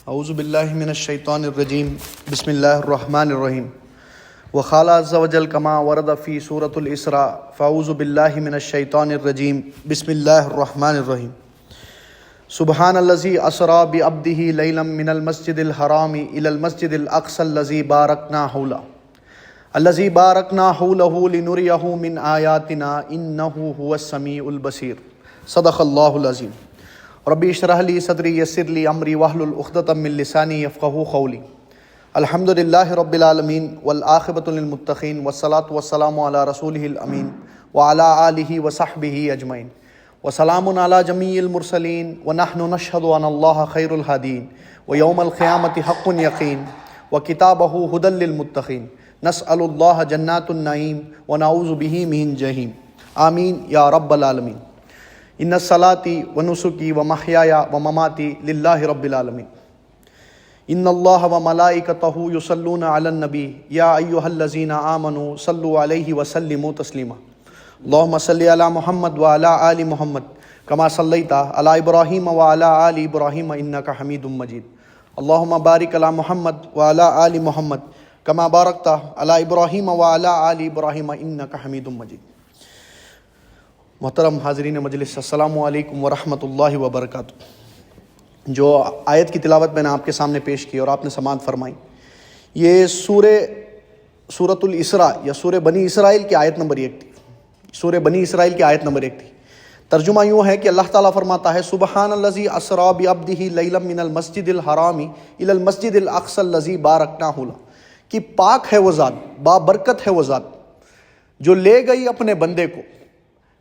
اعوذ باللہ من الشیطان الرجیم بسم اللہ الرحمن الرحیم وقال عز وجل کما ورد فی سورۃ الاسراء فاعوذ باللہ من الشیطان الرجیم بسم اللہ الرحمن الرحیم سبحان الذی اسری بعبدہ لیلا من المسجد الحرام الی المسجد الاقصی الذی بارکنا حولہ لنریہ من آیاتنا انہ هو السمیع البصیر صدق اللہ العظیم۔ ربی اشرح لی صدری یسر لی امری واحلل عقدۃ من لسانی یفقہوا قولی۔ الحمد للہ رب العالمین والعاقبۃ للمتقین والصلاۃ والسلام علی رسولہ الامین وعلی آلہ وصحبہ اجمعین وسلام علی جمیع المرسلین ونحن نشہد ان اللہ خیر الہادین ویوم القیامۃ حق یقین وکتابہ ھدی للمتقین نسأل اللہ جنات النعیم ونعوذ بہ من جحیم آمین یا رب العالمین۔ ان الصلاۃ ونسکی ومحیای ومماتی للہ رب العالمین۔ ان اللہ وملائکتہ یصلون علی النبی یا ایہا الذین آمنوا صلوا علیہ وسلموا تسلیما۔ اللہم صلی علی محمد وعلی آل محمد کما صلیت علی ابراہیم وعلی آل ابراہیم انک حمید مجید۔ اللہم بارک علی محمد وعلی آل محمد کما بارکت علی ابراہیم وعلی آل ابراہیم انک حمید مجید۔ محترم حاضرین مجلس، السلام علیکم ورحمۃ اللہ وبرکاتہ۔ جو آیت کی تلاوت میں نے آپ کے سامنے پیش کی اور آپ نے سماعت فرمائی، یہ سورۃ الاسراء یا سورہ بنی اسرائیل کی آیت نمبر 1 تھی۔ سورہ بنی اسرائیل کی آیت نمبر 1 تھی۔ ترجمہ یوں ہے کہ اللہ تعالیٰ فرماتا ہے سبحان الذی اسری بعبدہ لیلا من المسجد الحرام الی المسجد الاقصی الذی بارکنا حولہ، کہ پاک ہے وہ ذات، بابرکت ہے وہ ذات جو لے گئی اپنے بندے کو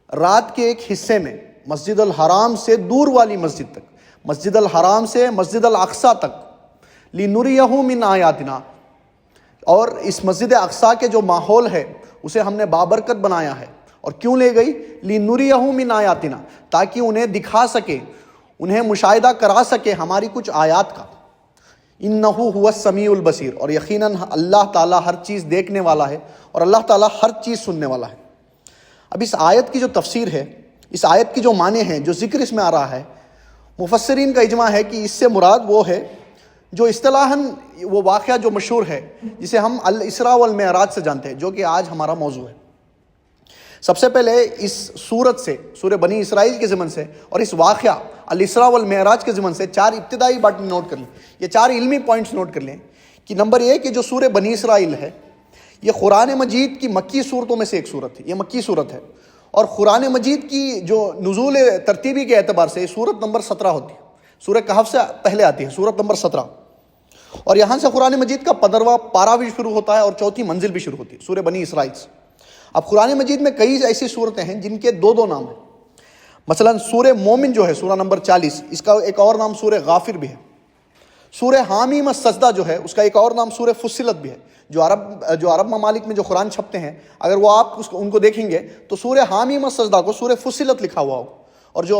رات کے ایک حصے میں مسجد الحرام سے دور والی مسجد تک، مسجد الحرام سے مسجد الاقصی تک، لنریہ من آیاتنا، اور اس مسجد اقصی کے جو ماحول ہے اسے ہم نے بابرکت بنایا ہے۔ اور کیوں لے گئی؟ لنریہ من آیاتنا، تاکہ انہیں دکھا سکے، انہیں مشاہدہ کرا سکے ہماری کچھ آیات کا۔ انہ هو السمیع البصیر، اور یقیناً اللہ تعالیٰ ہر چیز دیکھنے والا ہے اور اللہ تعالیٰ ہر چیز سننے والا ہے۔ اب اس آیت کی جو تفسیر ہے، اس آیت کی جو معنی ہیں، جو ذکر اس میں آ رہا ہے، مفسرین کا اجماع ہے کہ اس سے مراد وہ ہے جو اصطلاحاً وہ واقعہ جو مشہور ہے جسے ہم الاسراء والمعراج سے جانتے ہیں، جو کہ آج ہمارا موضوع ہے۔ سب سے پہلے اس سورت سے، سورہ بنی اسرائیل کے ضمن سے اور اس واقعہ الاسراء والمعراج کے ضمن سے 4 ابتدائی باتیں نوٹ کر لیں، یہ 4 علمی پوائنٹس نوٹ کر لیں کہ نمبر 1 کہ جو سورہ بنی اسرائیل ہے یہ قرآن مجید کی مکی صورتوں میں سے ایک صورت ہے، یہ مکی صورت ہے، اور قرآن مجید کی جو نزول ترتیبی کے اعتبار سے صورت نمبر 17 ہوتی ہے، سورہ کہف سے پہلے آتی ہے صورت نمبر 17، اور یہاں سے قرآن مجید کا 15واں پارہ بھی شروع ہوتا ہے اور 4تھی منزل بھی شروع ہوتی ہے سورہ بنی اسرائیل سے۔ اب قرآن مجید میں کئی ایسی صورتیں ہیں جن کے 2 نام ہیں۔ مثلا سورہ مومن جو ہے سورہ نمبر 40، اس کا ایک اور نام سورہ غافر بھی ہے۔ سورہ حامیم السجدہ جو ہے اس کا ایک اور نام سورہ فصلت بھی ہے۔ جو عرب ممالک میں جو قرآن چھپتے ہیں، اگر وہ آپ ان کو دیکھیں گے تو سورہ حامیم السجدہ کو سورہ فصلت لکھا ہوا ہوگا، اور جو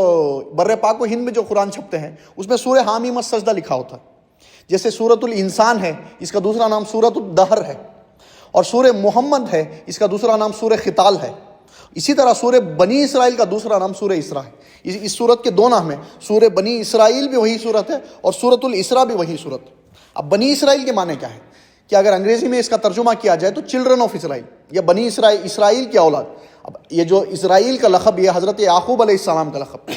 بر پاک و ہند میں جو قرآن چھپتے ہیں اس میں سورہ حامیم السجدہ لکھا ہوتا ہے۔ جیسے سورۃ الانسان ہے، اس کا دوسرا نام سورۃ الدہر ہے، اور سورہ محمد ہے، اس کا دوسرا نام سورہ خطال ہے۔ اسی طرح سورہ بنی اسرائیل کا دوسرا نام سورہ اسراء ہے۔ اس سورت کے 2 نام ہیں، سورہ بنی اسرائیل بھی وہی سورت ہے اور سورۃ الاسراء بھی وہی سورت ہے۔ اب بنی اسرائیل کے معنی کیا ہے کہ اگر انگریزی میں اس کا ترجمہ کیا جائے تو چلڈرن آف اسرائیل، یا بنی اسرائیل کی اولاد۔ اب یہ جو اسرائیل کا لقب، یہ حضرت یعقوب علیہ السلام کا لقب ہے۔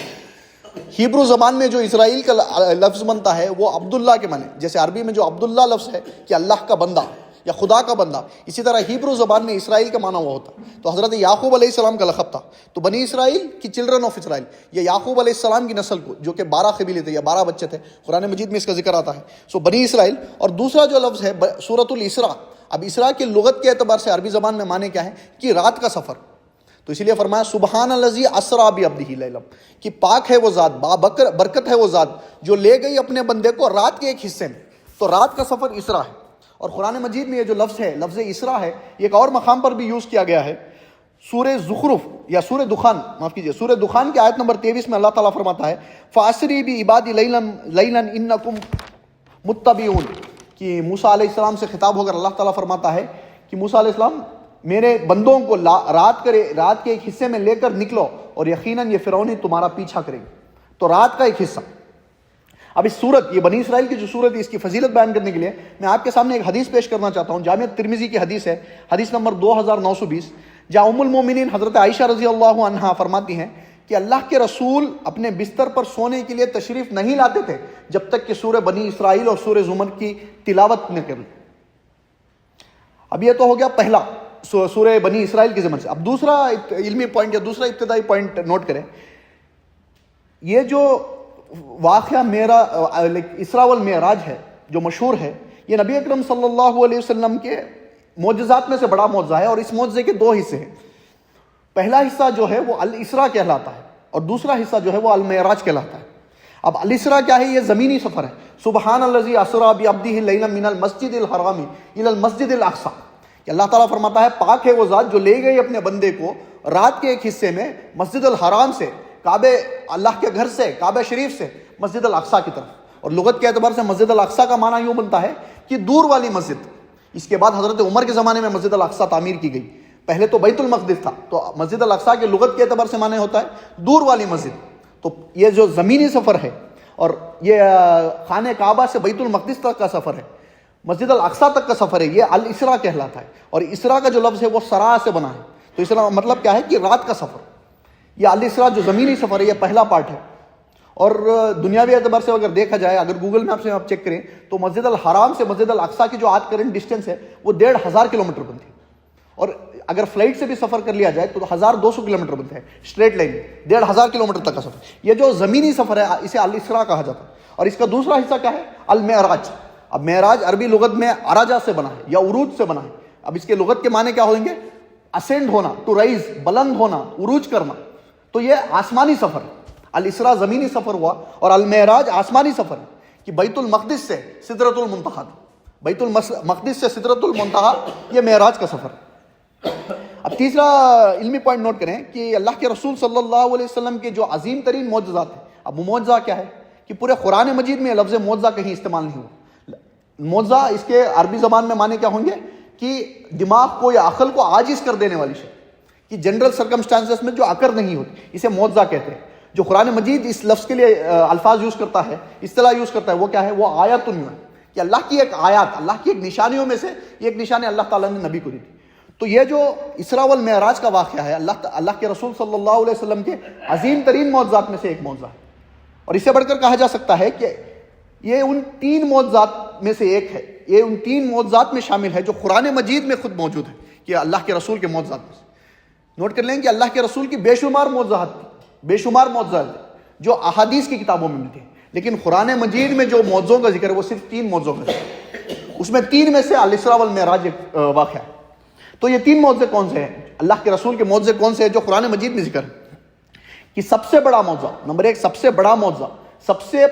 ہیبرو زبان میں جو اسرائیل کا لفظ بنتا ہے وہ عبداللہ کے معنی، جیسے عربی میں جو عبداللہ لفظ ہے کہ اللہ کا بندہ یا خدا کا بندہ، اسی طرح ہیبرو زبان میں اسرائیل کا معنی وہ ہوتا۔ تو حضرت یعقوب علیہ السلام کا لقب تھا۔ تو بنی اسرائیل کی چلڈرن آف اسرائیل، یہ یعقوب علیہ السلام کی نسل کو، جو کہ 12 قبیلے تھے یا 12 بچے تھے، قرآن مجید میں اس کا ذکر آتا ہے۔ سو بنی اسرائیل۔ اور دوسرا جو لفظ ہے سورۃ الاسراء، اب اسراء کی لغت کے اعتبار سے عربی زبان میں معنی کیا ہے کہ رات کا سفر۔ تو اسی لیے فرمایا سبحان الذی اسری بعبدہ لیلا، کہ پاک ہے وہ ذات، برکت ہے وہ ذات جو لے گئی اپنے بندے کو رات کے ایک حصے میں۔ تو رات کا سفر اسراء ہے، اور قرآن مجید میں یہ جو لفظ ہے، لفظ اسراء ہے، یہ ایک اور مقام پر بھی یوز کیا گیا ہے۔ سورہ زخرف یا سورہ دخان، معاف کیجیے، سورہ دخان کی آیت نمبر 23 میں اللہ تعالیٰ فرماتا ہے فَأَسْرِ بِعِبَادِي لَيْلًا إِنَّكُمْ مُتَّبِعُونَ، کہ موسیٰ علیہ السلام سے خطاب ہو کر اللہ تعالیٰ فرماتا ہے کہ موسیٰ علیہ السلام میرے بندوں کو رات کے ایک حصے میں لے کر نکلو، اور یقیناً یہ فرعونی تمہارا پیچھا کرے گا۔ تو رات کا ایک حصہ۔ اب اس صورت، یہ بنی اسرائیل کی جو صورت ہے، اس کی فضیلت بیان کرنے کے لیے میں آپ کے سامنے ایک حدیث پیش کرنا چاہتا ہوں. جامع ترمذی کی حدیث ہے، حدیث نمبر 2920، جہاں ام المومنین حضرت عائشہ رضی اللہ عنہا فرماتی ہیں کہ اللہ کے رسول اپنے بستر پر سونے کے لیے تشریف نہیں لاتے تھے جب تک کہ سورہ بنی اسرائیل اور سورہ زمر کی تلاوت نہ کریں. اب یہ تو ہو گیا پہلا سورہ بنی اسرائیل کے ضمن سے. اب دوسرا علمی پوائنٹ یا دوسرا ابتدائی پوائنٹ نوٹ کریں. یہ جو واقعہ اسراء والمعراج ہے جو مشہور ہے، یہ نبی اکرم صلی اللہ علیہ وسلم کے معجزات میں سے بڑا معجزہ ہے، اور اس معجزے کے دو حصے ہیں. پہلا حصہ جو ہے وہ الاسراء کہلاتا ہے، اور دوسرا حصہ جو ہے وہ المعراج کہلاتا ہے. اب الاسراء کیا ہے؟ یہ زمینی سفر ہے. سبحان الذی اسریٰ بعبدہ لیلا من المسجد الحرام الی المسجد الاقصی، کہ اللہ تعالیٰ فرماتا ہے پاک ہے وہ ذات جو لے گئی اپنے بندے کو رات کے ایک حصے میں مسجد الحرام سے، کعبے اللہ کے گھر سے، کعبہ شریف سے مسجد الاقصی کی طرف. اور لغت کے اعتبار سے مسجد الاقصی کا معنی یوں بنتا ہے کہ دور والی مسجد. اس کے بعد حضرت عمر کے زمانے میں مسجد الاقصی تعمیر کی گئی. پہلے تو بیت المقدس تھا، تو مسجد الاقصی کے لغت کے اعتبار سے معنی ہوتا ہے دور والی مسجد. تو یہ جو زمینی سفر ہے، اور یہ خانہ کعبہ سے بیت المقدس تک کا سفر ہے، مسجد الاقصی تک کا سفر ہے، یہ الاسراء کہلاتا ہے. اور اسراء کا جو لفظ ہے وہ سرا سے بنا ہے. تو اسراء مطلب کیا ہے کہ رات کا سفر. یہ الاسراء جو زمینی سفر ہے، یہ پہلا پارٹ ہے. اور دنیاوی اعتبار سے اگر دیکھا جائے، اگر گوگل میپ سے آپ چیک کریں تو مسجد الحرام سے مسجد الاقصی کی جو آج کرنٹ ڈسٹینس ہے وہ 1500 کلومیٹر بنتی ہے. اور اگر فلائٹ سے بھی سفر کر لیا جائے تو 1200 کلومیٹر بنتا ہے اسٹریٹ لائن، 1500 کلومیٹر تک کا سفر. یہ جو زمینی سفر ہے اسے الاسراء کہا جاتا ہے. اور اس کا دوسرا حصہ کیا ہے؟ المعراج. اب معراج عربی لغت میں عرجہ سے بنا ہے یا عروج سے بنا ہے. اب اس کے لغت کے معنی کیا ہوں گے؟ اسینڈ ہونا، ٹو رائز، بلند ہونا، عروج کرنا. تو یہ آسمانی سفر ہے. الاسراء زمینی سفر ہوا، اور المعراج آسمانی سفر ہے کہ بیت المقدس سے سدرۃ المنتہا، بیت المقدس سے سدرۃ المنتہا، یہ معراج کا سفر ہے. اب تیسرا علمی پوائنٹ نوٹ کریں کہ اللہ کے رسول صلی اللہ علیہ وسلم کے جو عظیم ترین معجزات ہیں. اب وہ معجزہ کیا ہے کہ پورے قرآن مجید میں لفظ معجزہ کہیں استعمال نہیں ہوا. معجزہ اس کے عربی زبان میں معنی کیا ہوں گے کہ دماغ کو یا عقل کو عاجز کر دینے والی شے، کہ جنرل سرکمسٹانسز میں جو اکر نہیں ہوتی، اسے معجزہ کہتے ہیں. جو قرآن مجید اس لفظ کے لیے الفاظ یوز کرتا ہے، اصطلاح یوز کرتا ہے، وہ کیا ہے؟ وہ آیات ہے، کہ اللہ کی ایک آیات، اللہ کی ایک نشانیوں میں سے ایک نشانی اللہ تعالیٰ نے نبی کو دی تھی. تو یہ جو اسراء والمعراج کا واقعہ ہے، اللہ کے رسول صلی اللہ علیہ وسلم کے عظیم ترین معجزات میں سے ایک معجزہ ہے. اور اس سے بڑھ کر کہا جا سکتا ہے کہ یہ ان 3 معجزات میں سے ایک ہے، یہ ان 3 معجزات میں شامل ہے جو قرآن مجید میں خود موجود ہے، کہ اللہ کے رسول کے معجزات میں سے. نوٹ کر لیں کہ اللہ کے رسول کی بے شمار معجزات تھی، بے شمار معجزات جو احادیث کی کتابوں میں ملتے ہیں، لیکن قرآن مجید میں جو معجزوں کا ذکر ہے وہ صرف 3 معجزوں کا ذکر ہے. اس میں 3 میں سے الاسراء والمعراج ایک واقعہ ہے. تو یہ 3 معجزے کون سے ہیں؟ اللہ کے رسول کے معجزے کون سے ہیں جو قرآن مجید میں ذکر ہے؟ کہ سب سے بڑا معجزہ، نمبر 1 سب سے بڑا معجزہ، سب سے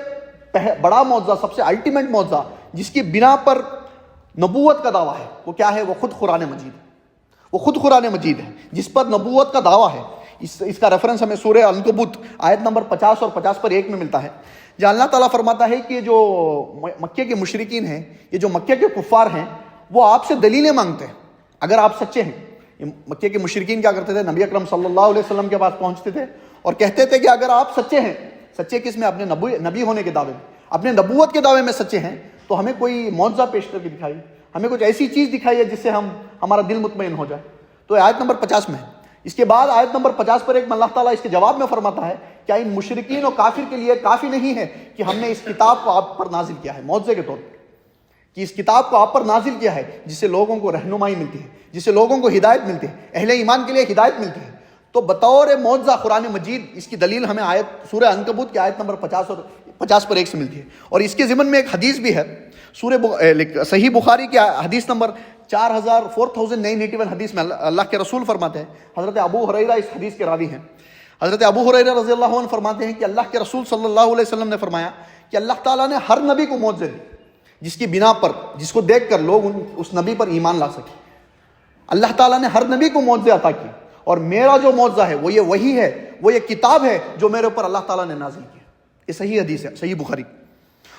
بڑا معجزہ، سب سے الٹیمیٹ معجزہ جس کی بنا پر نبوت کا دعویٰ ہے، وہ کیا ہے؟ وہ خود قرآن مجید ہے. وہ خود قرآن مجید ہے جس پر نبوت کا دعویٰ ہے. اس کا ریفرنس ہمیں سورہ عنکبوت آیت نمبر 50 اور 50 پر 1 میں ملتا ہے، جہاں اللہ تعالیٰ فرماتا ہے کہ جو مکے کے مشرکین ہیں، یہ جو مکے کے کفار ہیں، وہ آپ سے دلیلیں مانگتے ہیں اگر آپ سچے ہیں. مکے کے مشرکین کیا کرتے تھے؟ نبی اکرم صلی اللہ علیہ وسلم کے پاس پہنچتے تھے اور کہتے تھے کہ اگر آپ سچے ہیں، سچے کس میں؟ اپنے نبی ہونے کے دعوے میں، اپنے نبوت کے دعوے میں سچے ہیں، تو ہمیں کوئی معجزہ پیش کر کے دکھائیے، ہمیں کچھ ایسی چیز دکھائیے جس سے ہمارا دل مطمئن ہو جائے. تو آیت نمبر 50 میں ہے. اس کے بعد آیت نمبر 50 پر 1 میں اللہ تعالیٰ اس کے جواب میں فرماتا ہے کیا ان مشرکین اور کافر کے لیے کافی نہیں ہے کہ ہم نے اس کتاب کو آپ پر نازل کیا ہے معجزے کے طور پر، کہ اس کتاب کو آپ پر نازل کیا ہے جس سے لوگوں کو رہنمائی ملتی ہے، جس سے لوگوں کو ہدایت ملتی ہے، اہل ایمان کے لیے ہدایت ملتی ہے. تو بطور معجزہ قرآن مجید اس کی دلیل ہمیں آیت سورہ عنکبوت کی آیت نمبر 50 اور 50 پر 1 سے ملتی ہے. اور اس کے ضمن میں ایک حدیث بھی ہے، صحیح بخاری کی حدیث نمبر 4981 حدیث میں اللہ کے رسول فرماتے ہیں، حضرت ابو ہریرہ اس حدیث کے راوی ہیں، حضرت ابو ہریرہ رضی اللہ عنہ فرماتے ہیں کہ اللہ کے رسول صلی اللہ علیہ وسلم نے فرمایا کہ اللہ تعالیٰ نے ہر نبی کو معجزے دی جس کی بنا پر، جس کو دیکھ کر لوگ اس نبی پر ایمان لا سکے. اللہ تعالیٰ نے ہر نبی کو معجزے عطا کی، اور میرا جو معجزہ ہے وہ یہ وحی ہے، وہ یہ کتاب ہے جو میرے اوپر اللہ تعالیٰ نے نازل کیا. یہ صحیح حدیث ہے، صحیح بخاری.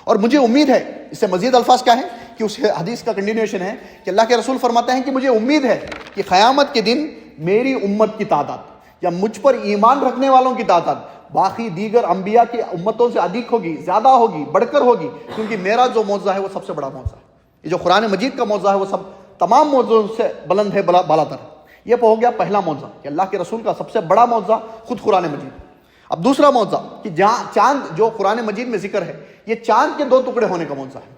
اور مجھے امید ہے، اس سے مزید الفاظ کیا ہیں کہ اس حدیث کا کنٹینیوشن ہے کہ اللہ کے رسول فرماتے ہیں کہ مجھے امید ہے کہ قیامت کے دن میری امت کی تعداد، یا مجھ پر ایمان رکھنے والوں کی تعداد باقی دیگر انبیاء کی امتوں سے ادھک ہوگی، زیادہ ہوگی، بڑھ کر ہوگی، کیونکہ میرا جو معجزہ ہے وہ سب سے بڑا معجزہ ہے. یہ جو قرآن مجید کا معجزہ ہے وہ سب تمام معجزوں سے بلند ہے، بالاتر ہے. یہ ہو گیا پہلا معجزہ کہ اللہ کے رسول کا سب سے بڑا معجزہ خود قرآن مجید. اب دوسرا معجزہ کہ چاند جو قرآن مجید میں ذکر ہے، یہ چاند کے 2 ٹکڑے ہونے کا معجزہ ہے،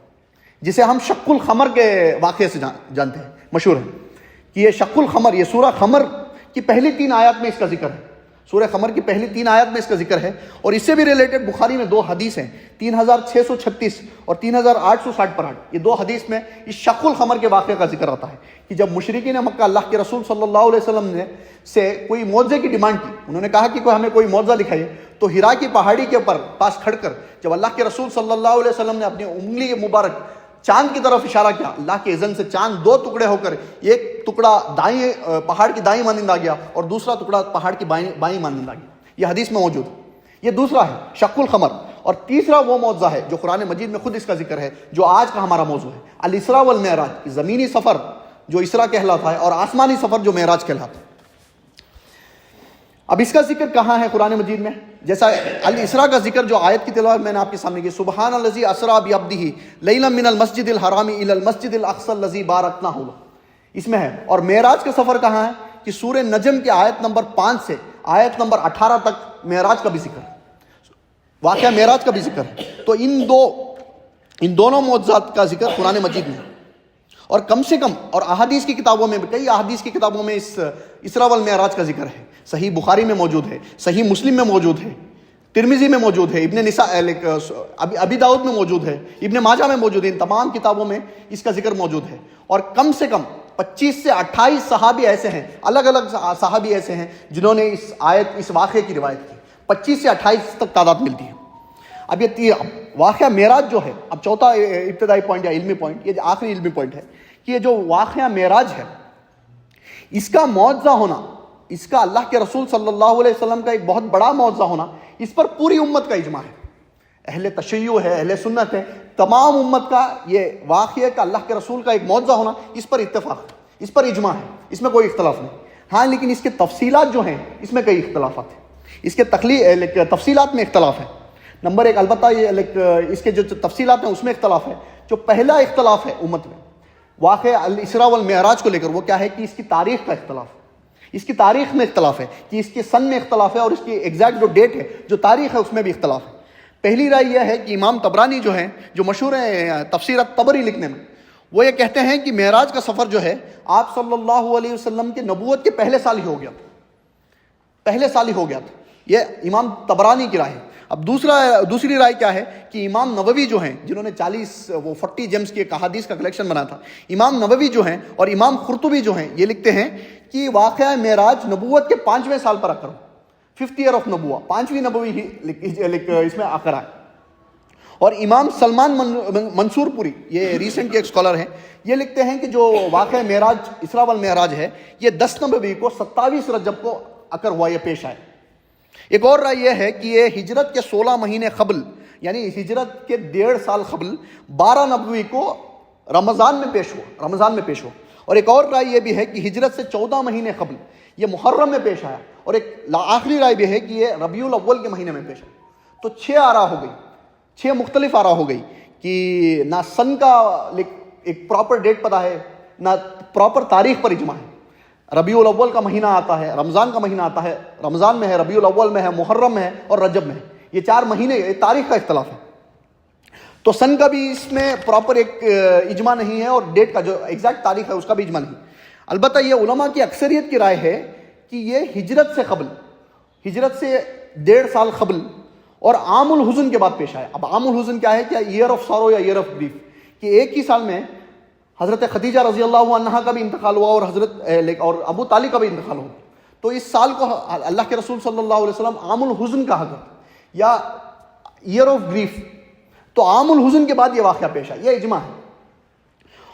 جسے ہم شق القمر کے واقعے سے جانتے ہیں، مشہور ہے کہ یہ شق القمر، یہ سورہ قمر کی پہلی 3 آیات میں اس کا ذکر ہے. سورہ قمر کی پہلی 3 آیات میں اس کا ذکر ہے. اور اس سے بھی ریلیٹڈ بخاری میں 2 حدیث ہیں، 3636 اور 3868. یہ 2 حدیث میں اس شق القمر کے واقعے کا ذکر آتا ہے کہ جب مشرکین مکہ اللہ کے رسول صلی اللہ علیہ وسلم نے سے کوئی معجزے کی ڈیمانڈ کی، انہوں نے کہا کہ ہمیں کوئی معجزہ دکھائیے، تو ہیرا کی پہاڑی کے اوپر پاس کھڑ کر جب اللہ کے رسول صلی اللہ علیہ وسلم نے اپنی انگلی مبارک چاند کی طرف اشارہ کیا، اللہ کے اذن سے چاند 2 ٹکڑے ہو کر ایک ٹکڑا دائیں پہاڑ کی دائیں مانند آ گیا اور دوسرا ٹکڑا پہاڑ کی بائیں مانند آ گیا. یہ حدیث میں موجود ہے. یہ دوسرا ہے شق القمر. اور تیسرا وہ معجزہ ہے جو قرآن مجید میں خود اس کا ذکر ہے، جو آج کا ہمارا موضوع ہے، الاسراء والمعراج، زمینی سفر جو اسراء کہلاتا ہے اور آسمانی سفر جو معراج کہلاتا ہے. اب اس کا ذکر کہاں ہے قرآن مجید میں؟ جیسا الاسراء کا ذکر جو آیت کی تلاوت میں نے آپ کے سامنے کی، سبحان الذی اسریٰ بعبدہ لیلا من المسجد الحرام الی المسجد الاقصی الذی بارکنا حولہ، اس میں ہے. اور معراج کا سفر کہاں ہے؟ کہ سورہ نجم کی آیت نمبر 5 سے آیت نمبر 18 تک معراج کا بھی ذکر ہے، واقعہ معراج کا بھی ذکر ہے. تو ان دونوں معجزات کا ذکر قرآن مجید میں. اور کم سے کم اور احادیث کی کتابوں میں بھی، کئی احادیث کی کتابوں میں اس اسراء والمعراج کا ذکر ہے. صحیح بخاری میں موجود ہے، صحیح مسلم میں موجود ہے، ترمذی میں موجود ہے، ابن نساء ابی داؤد میں موجود ہے، ابن ماجہ میں موجود ہے. ان تمام کتابوں میں اس کا ذکر موجود ہے. اور کم سے کم 25 سے 28 صحابی ایسے ہیں، الگ الگ صحابی ایسے ہیں جنہوں نے اس واقعے کی روایت کی. 25 سے 28 تک تعداد ملتی ہے. اب یہ واقعہ معراج جو ہے، اب چوتھا ابتدائی پوائنٹ یا علمی پوائنٹ، یہ آخری علمی پوائنٹ ہے کہ یہ جو واقعہ معراج ہے، اس کا معجزہ ہونا، اس کا اللہ کے رسول صلی اللہ علیہ وسلم کا ایک بہت بڑا معجزہ ہونا، اس پر پوری امت کا اجماع ہے. اہل تشیع ہے، اہل سنت ہے، تمام امت کا یہ واقعہ کا اللہ کے رسول کا ایک معجزہ ہونا، اس پر اتفاق ہے، اس پر اجماع ہے، اس میں کوئی اختلاف نہیں. ہاں لیکن اس کے تفصیلات جو ہیں اس میں کئی اختلافات ہیں. اس کے تفصیلات میں اختلاف ہے. نمبر 1 البتہ یہ اس کے جو تفصیلات ہیں اس میں اختلاف ہے. جو پہلا اختلاف ہے امت میں واقعہ الاسراء والمعراج کو لے کر، وہ کیا ہے کہ اس کی تاریخ کا اختلاف ہے. اس کی تاریخ میں اختلاف ہے کہ اس کے سن میں اختلاف ہے، اور اس کی ایگزیکٹ جو ڈیٹ ہے، جو تاریخ ہے، اس میں بھی اختلاف ہے. پہلی رائے یہ ہے کہ امام طبرانی جو ہیں، جو مشہور ہیں تفسیر الطبری لکھنے میں، وہ یہ کہتے ہیں کہ معراج کا سفر جو ہے آپ صلی اللہ علیہ وسلم کے نبوت کے پہلے سال ہی ہو گیا تھا. یہ امام طبرانی کی رائے ہے. اب دوسری رائے کیا ہے کہ امام نووی جو ہیں، جنہوں نے 40 جیمز کی ایک احادیث کا کلیکشن بنا تھا، امام نووی جو ہیں اور امام قرطبی جو ہیں، یہ لکھتے ہیں کہ واقعہ معراج نبوت کے 5ویں سال پر آ کر 5th ایئر آف نبوہ، 5ویں نبوی ہی اس میں آ کر آئے. اور امام سلمان منصور پوری، یہ ریسنٹ کے ایک اسکالر ہیں، یہ لکھتے ہیں کہ جو واقعہ معراج اسراء والمعراج ہے، یہ 10 نبوی کو 27 رجب کو آ کر ہوا، یہ پیش آئے. ایک اور رائے یہ ہے کہ یہ ہجرت کے 16 مہینے قبل، یعنی ہجرت کے 1.5 سال قبل 12 نبوی کو رمضان میں پیش ہوا. اور ایک اور رائے یہ بھی ہے کہ ہجرت سے 14 مہینے قبل یہ محرم میں پیش آیا. اور ایک آخری رائے بھی ہے کہ یہ ربیع الاول کے مہینے میں پیش آیا. تو 6 آرا ہو گئی، 6 مختلف آرا ہو گئی کہ نہ سن کا ایک پراپر ڈیٹ پتہ ہے، نہ پراپر تاریخ پر اجماع ہے. ربیع الاول کا مہینہ آتا ہے، رمضان کا مہینہ آتا ہے، رمضان میں ہے، ربیع الاول میں ہے، محرم میں ہے اور رجب میں ہے. یہ 4 مہینے تاریخ کا اختلاف ہے. تو سن کا بھی اس میں پراپر ایک اجماع نہیں ہے، اور ڈیٹ کا جو ایگزیکٹ تاریخ ہے اس کا بھی اجماع نہیں. البتہ یہ علماء کی اکثریت کی رائے ہے کہ یہ ہجرت سے 1.5 سال قبل اور عام الحزن کے بعد پیش آیا. اب عام الحزن کیا ہے؟ کیا ایئر آف سارو یا ایئر آف گریف، کہ ایک ہی سال میں حضرت خدیجہ رضی اللہ عنہا کا بھی انتقال ہوا اور ابو طالب کا بھی انتقال ہوا. تو اس سال کو اللہ کے رسول صلی اللہ علیہ وسلم عام الحزن کہا کرتے یا ایئر آف گریف. تو عام الحزن کے بعد یہ واقعہ پیش آیا، یہ اجماع ہے.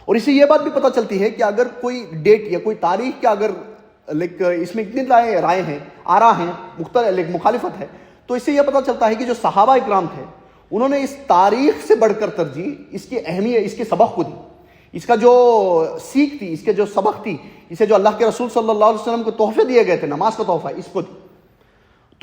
اور اس سے یہ بات بھی پتہ چلتی ہے کہ اگر کوئی ڈیٹ یا کوئی تاریخ کا اگر اس میں اتنی رائے ہیں، آرا ہیں، مخالفت ہے، تو اس سے یہ پتہ چلتا ہے کہ جو صحابہ اکرام تھے انہوں نے اس تاریخ سے بڑھ کر ترجیح اس کی اہمیت، اس کے سبق کو دی. اس کا جو سیکھ تھی، اس کے جو سبق تھی، اسے جو اللہ کے رسول صلی اللہ علیہ وسلم کو تحفے دیے گئے تھے، نماز کا تحفہ، اس کو دی.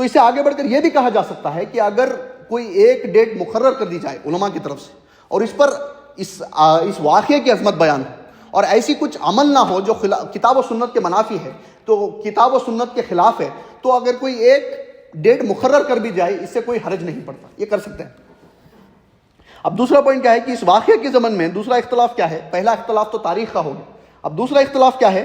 تو اس سے آگے بڑھ کر یہ بھی کہا جا سکتا ہے کہ اگر کوئی ایک ڈیٹ مقرر کر دی جائے علماء کی طرف سے اور اس پر اس واقعے کی عظمت بیان ہو اور ایسی کچھ عمل نہ ہو جو کتاب و سنت کے منافی ہے، تو کتاب و سنت کے خلاف ہے، تو اگر کوئی ایک ڈیٹ مقرر کر بھی جائے اس سے کوئی حرج نہیں پڑتا، یہ کر سکتے ہیں۔ اب دوسرا پوائنٹ کیا ہے کہ اس واقعے کے ضمن میں دوسرا اختلاف کیا ہے؟ پہلا اختلاف تو تاریخ کا ہو گیا، اب دوسرا اختلاف کیا ہے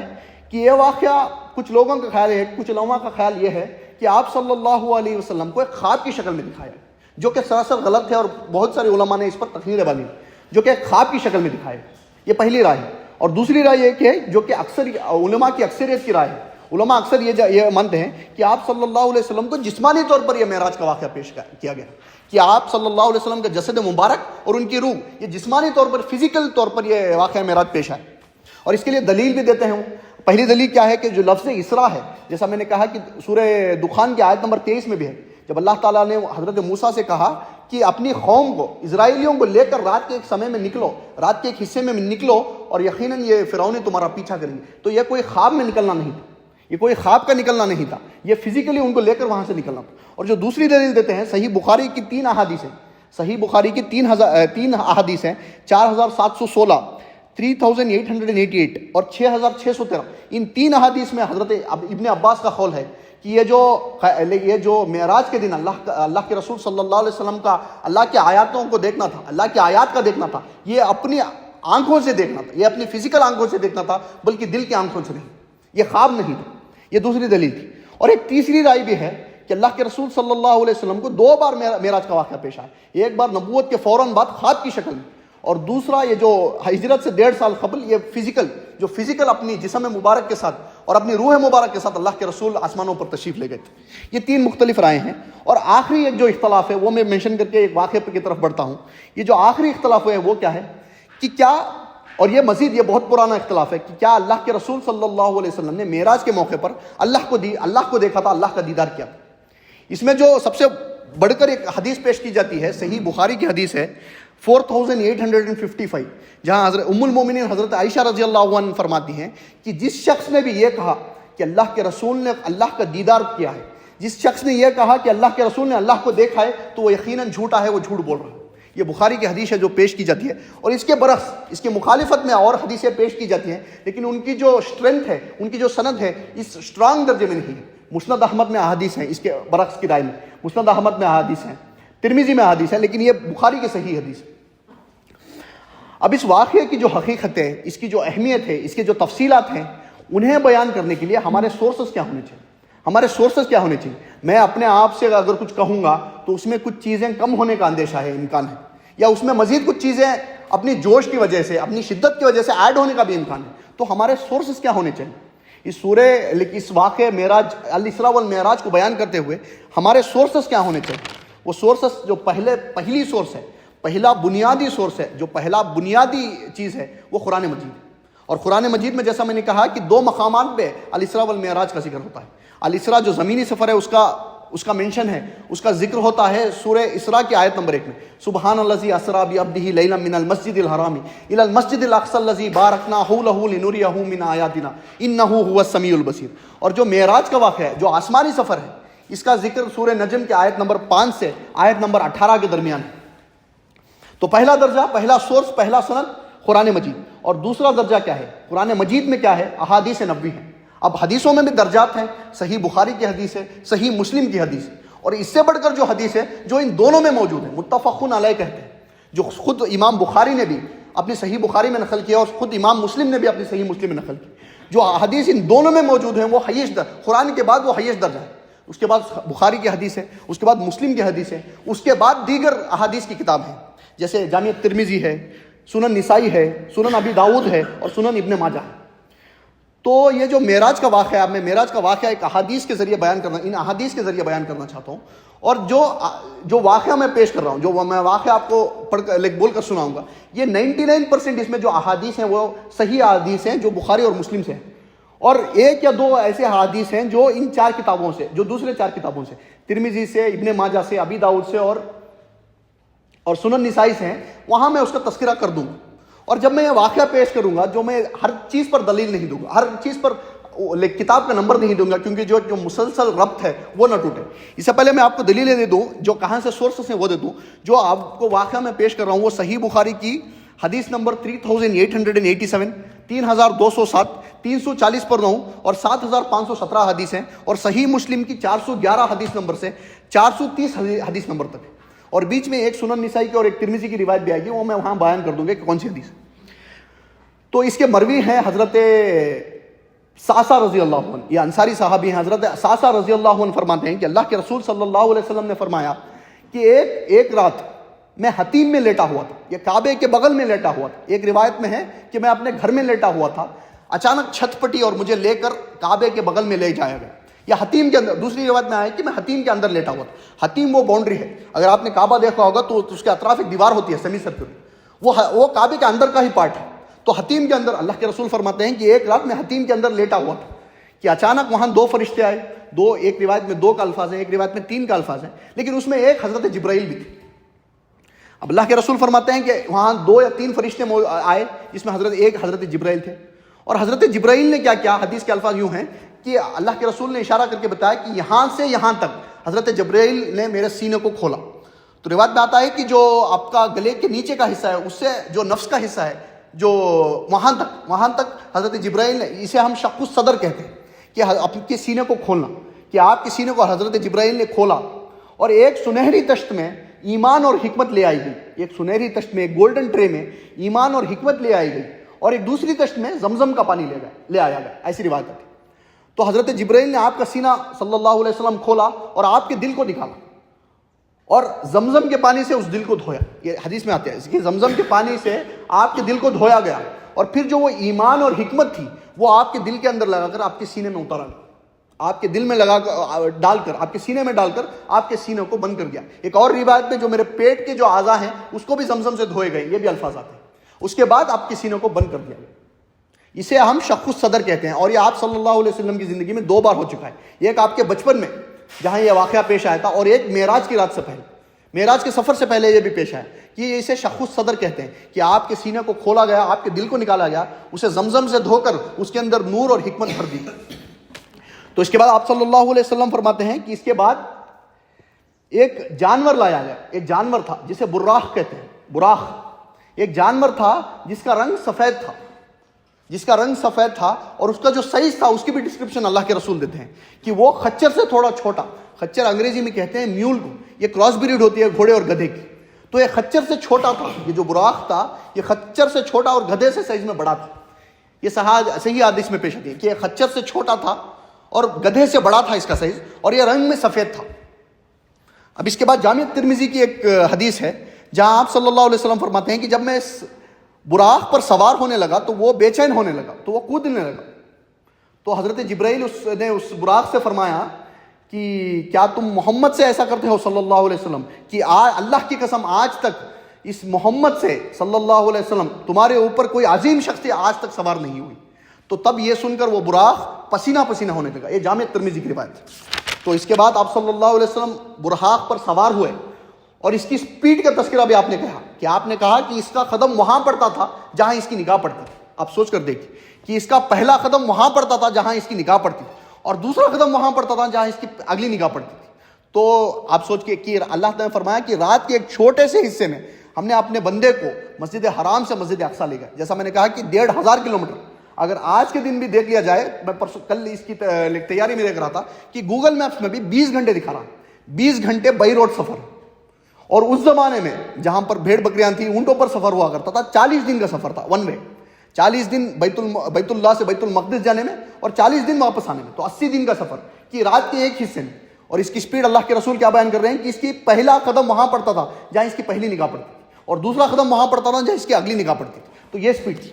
کہ یہ واقعہ کچھ لوگوں کا خیال ہے، کچھ علماء کا خیال یہ ہے کہ آپ صلی اللہ علیہ وسلم کو ایک خواب کی شکل میں دکھایا ہے، جو کہ سراسر غلط ہے، اور بہت سارے علماء نے اس پر تقریریں بنی جو کہ ایک خواب کی شکل میں دکھایا ہے۔ یہ پہلی رائے ہے۔ اور دوسری رائے یہ کہ جو کہ اکثر علماء کی اکثریت کی رائے ہے، علماء اکثر یہ مانتے ہیں کہ آپ صلی اللہ علیہ وسلم کو جسمانی طور پر یہ معراج کا واقعہ پیش کیا گیا، کہ آپ صلی اللہ علیہ وسلم کا جسد مبارک اور ان کی روح یہ جسمانی طور پر، فزیکل طور پر یہ واقعہ معراج پیش آئے۔ اور اس کے لیے دلیل بھی دیتے ہیں۔ پہلی دلیل کیا ہے کہ جو لفظ اسراء ہے، جیسا میں نے کہا کہ سورہ دخان کی آیت نمبر 23 میں بھی ہے، جب اللہ تعالیٰ نے حضرت موسیٰ سے کہا کہ اپنی قوم کو، اسرائیلیوں کو لے کر رات کے ایک سمے میں نکلو، رات کے ایک حصے میں نکلو، اور یقیناً یہ فرعون تمہارا پیچھا کریں گے، تو یہ کوئی خواب میں نکلنا نہیں تھا، یہ کوئی خواب کا نکلنا نہیں تھا، یہ فزیکلی ان کو لے کر وہاں سے نکلنا تھا۔ اور جو دوسری دلیل دیتے ہیں، صحیح بخاری کی 3 احادیث ہیں، صحیح بخاری کی 3 احادیث ہیں، 4716، 3888 اور 6613، ان 3 احادیث میں حضرت ابن عباس کا قول ہے کہ یہ جو معراج کے دن اللہ کے رسول صلی اللہ علیہ وسلم کا اللہ کی آیاتوں کو دیکھنا تھا، اللہ کی آیات کا دیکھنا تھا، یہ اپنی آنکھوں سے دیکھنا تھا، یہ اپنی فزیکل آنکھوں سے دیکھنا تھا، بلکہ دل کی آنکھوں سے نہیں، یہ خواب نہیں تھا۔ یہ دوسری دلیل تھی۔ اور ایک تیسری رائے بھی ہے کہ اللہ کے رسول صلی اللہ علیہ وسلم کو 2 بار معراج کا واقعہ پیش آیا، ایک بار نبوت کے فوراً بعد خواب کی شکل میں، اور دوسرا یہ جو ہجرت سے 1.5 سال قبل یہ فزیکل اپنی جسم مبارک کے ساتھ اور اپنی روح مبارک کے ساتھ اللہ کے رسول آسمانوں پر تشریف لے گئے تھے۔ یہ 3 مختلف رائے ہیں۔ اور آخری ایک جو اختلاف ہے وہ میں مینشن کر کے ایک واقعے کی طرف بڑھتا ہوں۔ یہ جو آخری اختلاف ہے وہ کیا ہے کہ کیا، اور یہ مزید یہ بہت پرانا اختلاف ہے کہ کیا اللہ کے رسول صلی اللہ علیہ وسلم نے معراج کے موقع پر اللہ کو دیکھا تھا، اللہ کا دیدار کیا تھا؟ اس میں جو سب سے بڑھ کر ایک حدیث پیش کی جاتی ہے، صحیح بخاری کی حدیث ہے 4855، جہاں حضرت ام المومنین حضرت عائشہ رضی اللہ عنہ فرماتی ہیں کہ جس شخص نے بھی یہ کہا کہ اللہ کے رسول نے اللہ کا دیدار کیا ہے، جس شخص نے یہ کہا کہ اللہ کے رسول نے اللہ کو دیکھا ہے، تو وہ یقیناً جھوٹا ہے، وہ جھوٹ بول رہا ہے۔ یہ بخاری کی حدیث ہے جو پیش کی جاتی ہے، اور اس کے برعکس، اس کے مخالفت میں اور حدیثیں پیش کی جاتی ہیں، لیکن ان کی جو اسٹرینتھ ہے، ان کی جو سند ہے، اس اسٹرانگ درجے میں نہیں ہے۔ مسند احمد میں احادیث ہیں اس کے برعکس کی رائے میں، مسند احمد میں احادیث ہیں، ترمذی میں احادیث ہیں، لیکن یہ بخاری کی صحیح حدیث ہے۔ اب اس واقعے کی جو حقیقت ہے، اس کی جو اہمیت ہے، اس کے جو تفصیلات ہیں، انہیں بیان کرنے کے لیے ہمارے سورسز کیا ہونے چاہیے؟ ہمارے سورسز کیا ہونے چاہیے؟ میں اپنے آپ سے اگر کچھ کہوں گا تو اس میں کچھ چیزیں کم ہونے کا اندیشہ ہے، امکان ہے، یا اس میں مزید کچھ چیزیں اپنی جوش کی وجہ سے، اپنی شدت کی وجہ سے ایڈ ہونے کا بھی امکان ہے۔ تو ہمارے سورسز کیا ہونے چاہیے؟ اس واقعے معراج، الاسراء والمعراج کو بیان کرتے ہوئے ہمارے سورسز کیا ہونے چاہیے؟ وہ سورسز جو پہلی سورس ہے، پہلا بنیادی سورس ہے، جو پہلا بنیادی چیز ہے، وہ قرآن مجید ہے۔ اور قرآن مجید میں جیسا میں نے کہا کہ 2 مقامات پہ الاسراء والمعراج کا ذکر ہوتا ہے۔ الاسراء جو زمینی سفر ہے اس کا مینشن ہے، اس کا ذکر ہوتا ہے سورہ اسراء کی آیت نمبر 1 میں، سبحان الذی اسریٰ بعبدہ لیلا من المسجد الحرام الی المسجد الاقصی الذی بارکنا حولہ لنریہ من آیاتنا انہ ھو السمیع البصیر۔ اور جو معراج کا واقعہ ہے، جو آسمانی سفر ہے، اس کا ذکر سورہ نجم کی آیت نمبر 5 سے آیت نمبر 18 کے درمیان ہے۔ تو پہلا درجہ، پہلا سورس، پہلا سند قرآن مجید، اور دوسرا درجہ کیا ہے؟ قرآن مجید میں کیا ہے؟ احادیث نبوی ہیں۔ اب حدیثوں میں بھی درجات ہیں، صحیح بخاری کی حدیث ہے، صحیح مسلم کی حدیث ہے، اور اس سے بڑھ کر جو حدیث ہے جو ان دونوں میں موجود ہے، متفقن علیہ کہتے ہیں، جو خود امام بخاری نے بھی اپنی صحیح بخاری میں نقل کیا اور خود امام مسلم نے بھی اپنی صحیح مسلم میں نقل کی، جو حدیث ان دونوں میں موجود ہیں وہ حیش قرآن کے بعد وہ حیش درجہ ہے۔ اس کے بعد بخاری کی حدیث ہے، اس کے بعد مسلم کی حدیث ہے، اس کے بعد دیگر احادیث کی کتاب ہیں، جیسے جامع ترمذی ہے، سنن نسائی ہے، سنن ابی داؤد ہے، اور سنن ابن ماجہ ہے۔ تو یہ جو معراج کا واقعہ ہے، میں معراج کا واقعہ ایک احادیث کے ذریعے بیان کرنا، ان احادیث کے ذریعے بیان کرنا چاہتا ہوں، اور جو واقعہ میں پیش کر رہا ہوں، جو میں واقعہ آپ کو بول کر سناؤں گا، یہ 99% اس میں جو احادیث ہیں وہ صحیح احادیث ہیں جو بخاری اور مسلم سے ہیں، اور 1 یا 2 ایسے احادیث ہیں جو ان 4 کتابوں سے، جو دوسرے 4 کتابوں سے، ترمذی سے، ابن ماجہ سے، ابی داؤد سے اور سنن نسائی سے ہیں، وہاں میں اس کا تذکرہ کر دوں گا۔ اور جب میں یہ واقعہ پیش کروں گا، جو میں ہر چیز پر دلیل نہیں دوں گا، ہر چیز پر کتاب کا نمبر نہیں دوں گا کیونکہ جو مسلسل ربط ہے وہ نہ ٹوٹے. اس سے پہلے میں آپ کو دلیلیں دے دوں جو کہاں سے سورسز ہیں وہ دے دوں. جو آپ کو واقعہ میں پیش کر رہا ہوں وہ صحیح بخاری کی حدیث نمبر 3887 3207 340 پر 9 اور 7517 حدیث ہیں, اور صحیح مسلم کی 411 حدیث نمبر سے 430 حدیث نمبر تک, اور بیچ میں ایک سنن نسائی کی اور ایک ترمذی کی روایت بھی آئے گی, وہ میں وہاں بیان کر دوں گا کہ کون سی حدیث. تو اس کے مروی ہیں حضرت ساسا رضی اللہ عنہ, یہ انصاری صحابی ہیں. حضرت ساسا رضی اللہ عنہ فرماتے ہیں کہ اللہ کے رسول صلی اللہ علیہ وسلم نے فرمایا کہ ایک رات میں حتیم میں لیٹا ہوا تھا, یہ کعبے کے بغل میں لیٹا ہوا تھا. ایک روایت میں ہے کہ میں اپنے گھر میں لیٹا ہوا تھا, اچانک چھت پٹی اور مجھے لے کر کعبے کے بغل میں لے جایا گیا. یا حتیم کے اندر, دوسری روایت میں آیا کہ میں حتیم کے اندر لیٹا ہوا تھا. حتیم وہ باؤنڈری ہے, اگر آپ نے کعبہ دیکھا ہوگا تو اس کے اطراف ایک دیوار ہوتی ہے سیمی سرکل, وہ کعبے کے اندر کا ہی پارٹ ہے. تو حتیم کے اندر اللہ کے رسول فرماتے ہیں کہ ایک رات میں حتیم کے اندر لیٹا ہوا تھا کہ اچانک وہاں 2 فرشتے آئے. ایک روایت میں 2 کا الفاظ ہے, ایک روایت میں 3 کا الفاظ ہے, لیکن اس میں ایک حضرت جبرائیل بھی تھے. اب اللہ کے رسول فرماتے ہیں کہ وہاں 2 یا 3 فرشتے آئے جس میں ایک حضرت جبرائیل تھے. اور حضرت جبرائیل نے کیا کیا, حدیث کے الفاظ یوں ہیں کہ اللہ کے رسول نے اشارہ کر کے بتایا کہ یہاں سے یہاں تک حضرت جبرائیل نے میرے سینے کو کھولا. تو روایت میں آتا ہے کہ جو آپ کا گلے کے نیچے کا حصہ ہے اس سے جو نفس کا حصہ ہے جو وہاں تک حضرت جبرائیل نے, اسے ہم شق الصدر کہتے ہیں کہ آپ کے سینے کو کھولنا, کہ آپ کے سینے کو حضرت جبرائیل نے کھولا. اور ایک سنہری تشت میں ایمان اور حکمت لے آئی گئی, ایک سنہری تشت میں, ایک گولڈن ٹرے میں ایمان اور حکمت لے آئی گئی, اور ایک دوسری تشت میں زمزم کا پانی لے آیا گیا, ایسی روایت ہے. تو حضرت جبرائیل نے آپ کا سینہ صلی اللہ علیہ وسلم کھولا اور آپ کے دل کو نکالا اور زمزم کے پانی سے اس دل کو دھویا. یہ حدیث میں آتا ہے کہ زمزم کے پانی سے آپ کے دل کو دھویا گیا, اور پھر جو وہ ایمان اور حکمت تھی وہ آپ کے دل کے اندر لگا کر آپ کے سینے میں اتارا گیا, آپ کے دل میں لگا کر ڈال کر آپ کے سینے میں ڈال کر آپ کے سینے کو بند کر گیا. ایک اور روایت میں جو میرے پیٹ کے جو اعضاء ہیں اس کو بھی زمزم سے دھوئے گئے, یہ بھی الفاظ آتے ہیں. اس کے بعد آپ کے سینے کو بند کر دیا گیا. اسے ہم شق الصدر کہتے ہیں, اور یہ آپ صلی اللہ علیہ وسلم کی زندگی میں 2 بار ہو چکا ہے. ایک آپ کے بچپن میں جہاں یہ واقعہ پیش آیا تھا, اور ایک معراج کی رات سے پہلے, معراج کے سفر سے پہلے یہ بھی پیش آیا کہ اسے شق الصدر کہتے ہیں کہ آپ کے سینے کو کھولا گیا, آپ کے دل کو نکالا گیا, اسے زمزم سے دھو کر اس کے اندر نور اور حکمت بھر دی. تو اس کے بعد آپ صلی اللہ علیہ وسلم فرماتے ہیں کہ اس کے بعد ایک جانور لایا گیا. ایک جانور تھا جسے براق کہتے ہیں, براق ایک جانور تھا جس کا رنگ سفید تھا, اور اس کا جو سائز تھا اس کی بھی ڈسکرپشن اللہ کے رسول دیتے ہیں کہ وہ خچر سے تھوڑا چھوٹا, خچر انگریزی میں کہتے ہیں میول کو, یہ کراس بریڈ ہوتی ہے گھوڑے اور گدھے کی. تو یہ خچر سے چھوٹا تھا, یہ جو براق تھا یہ خچر سے چھوٹا اور گدھے سے سائز میں بڑا تھا. یہ صحیح حدیث میں پیش آتی ہے کہ یہ خچر سے چھوٹا تھا اور گدھے سے بڑا تھا اس کا سائز, اور یہ رنگ میں سفید تھا. اب اس کے بعد جامع ترمذی کی ایک حدیث ہے جہاں آپ صلی اللہ علیہ وسلم فرماتے ہیں کہ جب میں اس براق پر سوار ہونے لگا تو وہ بے چین ہونے لگا, تو وہ کودنے لگا. تو حضرت جبرائیل نے اس براق سے فرمایا کہ کیا تم محمد سے ایسا کرتے ہو صلی اللہ علیہ وسلم, کہ اللہ کی قسم آج تک اس محمد سے صلی اللہ علیہ وسلم تمہارے اوپر کوئی عظیم شخص آج تک سوار نہیں ہوئی. تو تب یہ سن کر وہ براق پسینہ ہونے لگا. یہ جامع ترمذی کی روایت. تو اس کے بعد آپ صلی اللہ علیہ وسلم براق پر سوار ہوئے, اور اس کی سپیڈ کا تذکرہ بھی آپ نے کہا کہ آپ نے کہا کہ اس کا قدم وہاں پڑتا تھا جہاں اس کی نگاہ پڑتی تھی. آپ سوچ کر دیکھیں کہ اس کا پہلا قدم وہاں پڑتا تھا جہاں اس کی نگاہ پڑتی تھی, اور دوسرا قدم وہاں پڑتا تھا جہاں اس کی اگلی نگاہ پڑتی تھی. تو آپ سوچ کے کہ اللہ تعالیٰ نے فرمایا کہ رات کے ایک چھوٹے سے حصے میں ہم نے اپنے بندے کو مسجد حرام سے مسجد اقصیٰ لے گئے. جیسا میں نے کہا کہ 1500 کلومیٹر, اگر آج کے دن بھی دیکھ لیا جائے, میں کل اس کی تیاری میں دیکھ رہا تھا کہ گوگل میپس میں بھی 20 گھنٹے دکھا رہا, 20 گھنٹے بائی روڈ سفر. اور اس زمانے میں جہاں پر بھیڑ بکریاں تھیں, اونٹوں پر سفر ہوا کرتا تھا, 40 دن کا سفر تھا, ون وے, 40 دن بیت اللہ سے بیت المقدس جانے میں اور 40 دن واپس آنے میں, تو 80 دن کا سفر کہ رات کے ایک حصے میں. اور اس کی سپیڈ اللہ کے رسول کیا بیان کر رہے ہیں کہ اس کی پہلا قدم وہاں پڑتا تھا جہاں اس کی پہلی نگاہ پڑتی تھی, اور دوسرا قدم وہاں پڑتا تھا جہاں اس کی اگلی نگاہ پڑتی تھی. تو یہ سپیڈ تھی.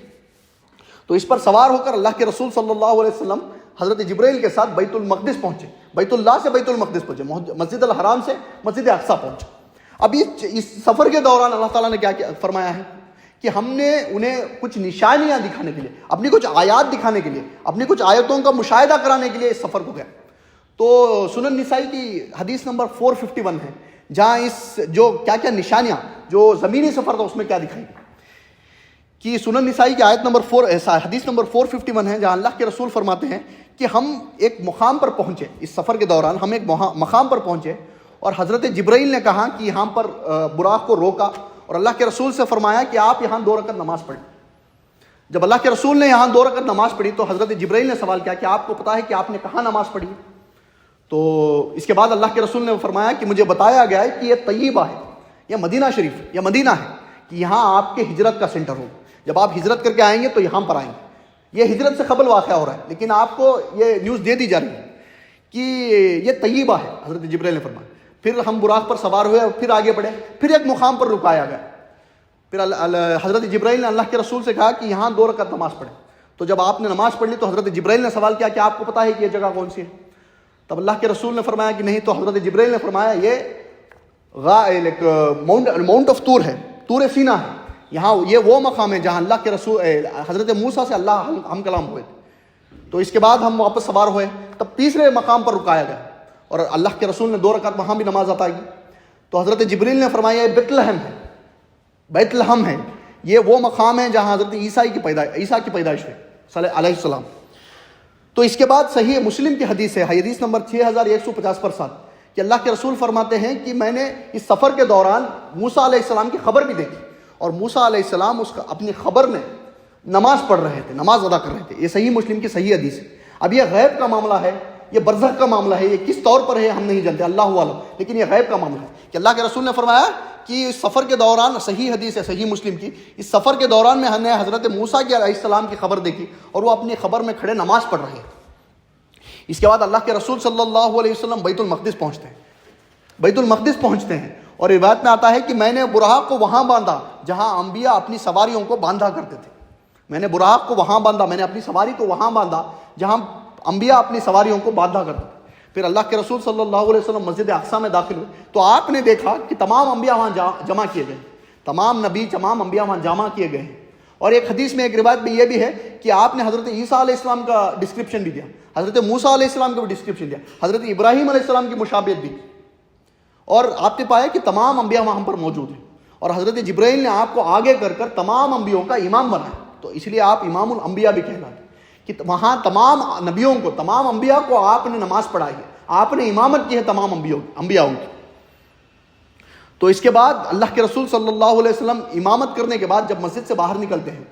تو اس پر سوار ہو کر اللہ کے رسول صلی اللہ علیہ وسلم حضرت جبرائیل کے ساتھ بیت المقدس پہنچے, بیت اللہ سے بیت المقدس پہنچے, مسجد الحرام سے مسجد اقصیٰ پہنچے. اب اس سفر کے دوران اللہ تعالیٰ نے کیا فرمایا ہے کہ ہم نے انہیں کچھ نشانیاں دکھانے کے لیے, اپنی کچھ آیات دکھانے کے لیے, اپنی کچھ آیتوں کا مشاہدہ کرانے کے لیے اس سفر کو گئے. تو سنن نسائی کی حدیث نمبر 451 ہے جہاں اس جو کیا نشانیاں جو زمینی سفر تھا اس میں کیا دکھائی کہ سنن نسائی کی آیت نمبر 4 حدیث نمبر 451 ہے، جہاں اللہ کے رسول فرماتے ہیں کہ ہم ایک مقام پر پہنچے، اس سفر کے دوران ہم ایک مقام پر پہنچے اور حضرت جبرائیل نے کہا کہ یہاں پر براق کو روکا اور اللہ کے رسول سے فرمایا کہ آپ یہاں 2 رکعت نماز پڑھیں۔ جب اللہ کے رسول نے یہاں 2 رکعت نماز پڑھی تو حضرت جبرائیل نے سوال کیا کہ آپ کو پتا ہے کہ آپ نے کہاں نماز پڑھی؟ تو اس کے بعد اللہ کے رسول نے فرمایا کہ مجھے بتایا گیا ہے کہ یہ طیبہ ہے، یہ مدینہ شریف، یہ مدینہ ہے، کہ یہاں آپ کے ہجرت کا سینٹر ہوگا، جب آپ ہجرت کر کے آئیں گے تو یہاں پر آئیں گے۔ یہ ہجرت سے قبل واقعہ ہو رہا ہے، لیکن آپ کو یہ نیوز دے دی جا رہی ہے کہ یہ طیبہ ہے، حضرت جبرائیل نے فرمایا۔ پھر ہم براق پر سوار ہوئے اور پھر آگے بڑھے، پھر ایک مقام پر رکایا گیا، پھر حضرت جبرائیل نے اللہ کے رسول سے کہا کہ یہاں 2 رکعت نماز پڑھیں۔ تو جب آپ نے نماز پڑھ لی تو حضرت جبرائیل نے سوال کیا کہ آپ کو پتا ہے کہ یہ جگہ کون سی ہے؟ تب اللہ کے رسول نے فرمایا کہ نہیں، تو حضرت جبرائیل نے فرمایا یہ ماؤنٹ آف طور ہے، طور سینہ ہے، یہاں یہ وہ مقام ہے جہاں اللہ کے رسول حضرت موسیٰ سے اللہ ہم کلام ہوئے تھے۔ تو اس کے بعد ہم واپس سوار ہوئے، تب تیسرے مقام پر رکایا گیا اور اللہ کے رسول نے 2 رکعت وہاں بھی نماز عطا کی۔ تو حضرت جبرائیل نے فرمایا یہ بیت لحم ہے، بیت لحم ہے، یہ وہ مقام ہے جہاں حضرت عیسیٰ کی پیدائش ہے علیہ السلام۔ تو اس کے بعد صحیح مسلم کی حدیث ہے، حدیث نمبر 6150 کہ اللہ کے رسول فرماتے ہیں کہ میں نے اس سفر کے دوران موسیٰ علیہ السلام کی خبر بھی دیکھی، اور موسیٰ علیہ السلام اپنی خبر میں نماز پڑھ رہے تھے، نماز ادا کر رہے تھے۔ یہ صحیح مسلم کی صحیح حدیث ہے۔ اب یہ غیب کا معاملہ ہے، یہ برزخ کا معاملہ ہے، یہ کس طور پر ہے ہم نہیں جانتے، اللہ عالم، لیکن یہ غیب کا معاملہ ہے کہ اللہ کے رسول نے فرمایا کہ اس سفر کے دوران، صحیح حدیث ہے صحیح مسلم کی، اس سفر کے دوران میں ہم نے حضرت موسیٰ علیہ السلام کی خبر دیکھی اور وہ اپنی خبر میں کھڑے نماز پڑھ رہے ہیں۔ اس کے بعد اللہ کے رسول صلی اللہ علیہ وسلم بیت المقدس پہنچتے ہیں اور روایت میں آتا ہے کہ میں نے براق کو وہاں باندھا جہاں انبیاء اپنی سواریوں کو باندھا کرتے تھے۔ میں نے براق کو وہاں باندھا، میں نے اپنی سواری کو وہاں باندھا جہاں انبیاء اپنی سواریوں کو باندھا کرتے تھے۔ پھر اللہ کے رسول صلی اللہ علیہ وسلم مسجد اقصیٰ میں داخل ہوئے تو آپ نے دیکھا کہ تمام انبیاء وہاں جمع کیے گئے، تمام نبی، تمام انبیاء وہاں جمع کیے گئے ہیں۔ اور ایک حدیث میں، ایک روایت میں یہ بھی ہے کہ آپ نے حضرت عیسیٰ علیہ السلام کا ڈسکرپشن بھی دیا، حضرت موسیٰ علیہ السلام کا بھی ڈسکرپشن دیا، حضرت ابراہیم علیہ السلام کی مشابہت بھی، اور آپ نے پایا کہ تمام انبیاء وہاں پر موجود ہیں، اور حضرت جبرائیل نے آپ کو آگے کر کر تمام انبیاء کا امام بنایا، تو اس لیے آپ امام الانبیاء بھی کہلاتے کہ وہاں تمام نبیوں کو، تمام انبیاء کو آپ نے نماز پڑھائی ہے، آپ نے امامت کی ہے تمام انبیاء کی۔ تو اس کے بعد اللہ کے رسول صلی اللہ علیہ وسلم امامت کرنے کے بعد جب مسجد سے باہر نکلتے ہیں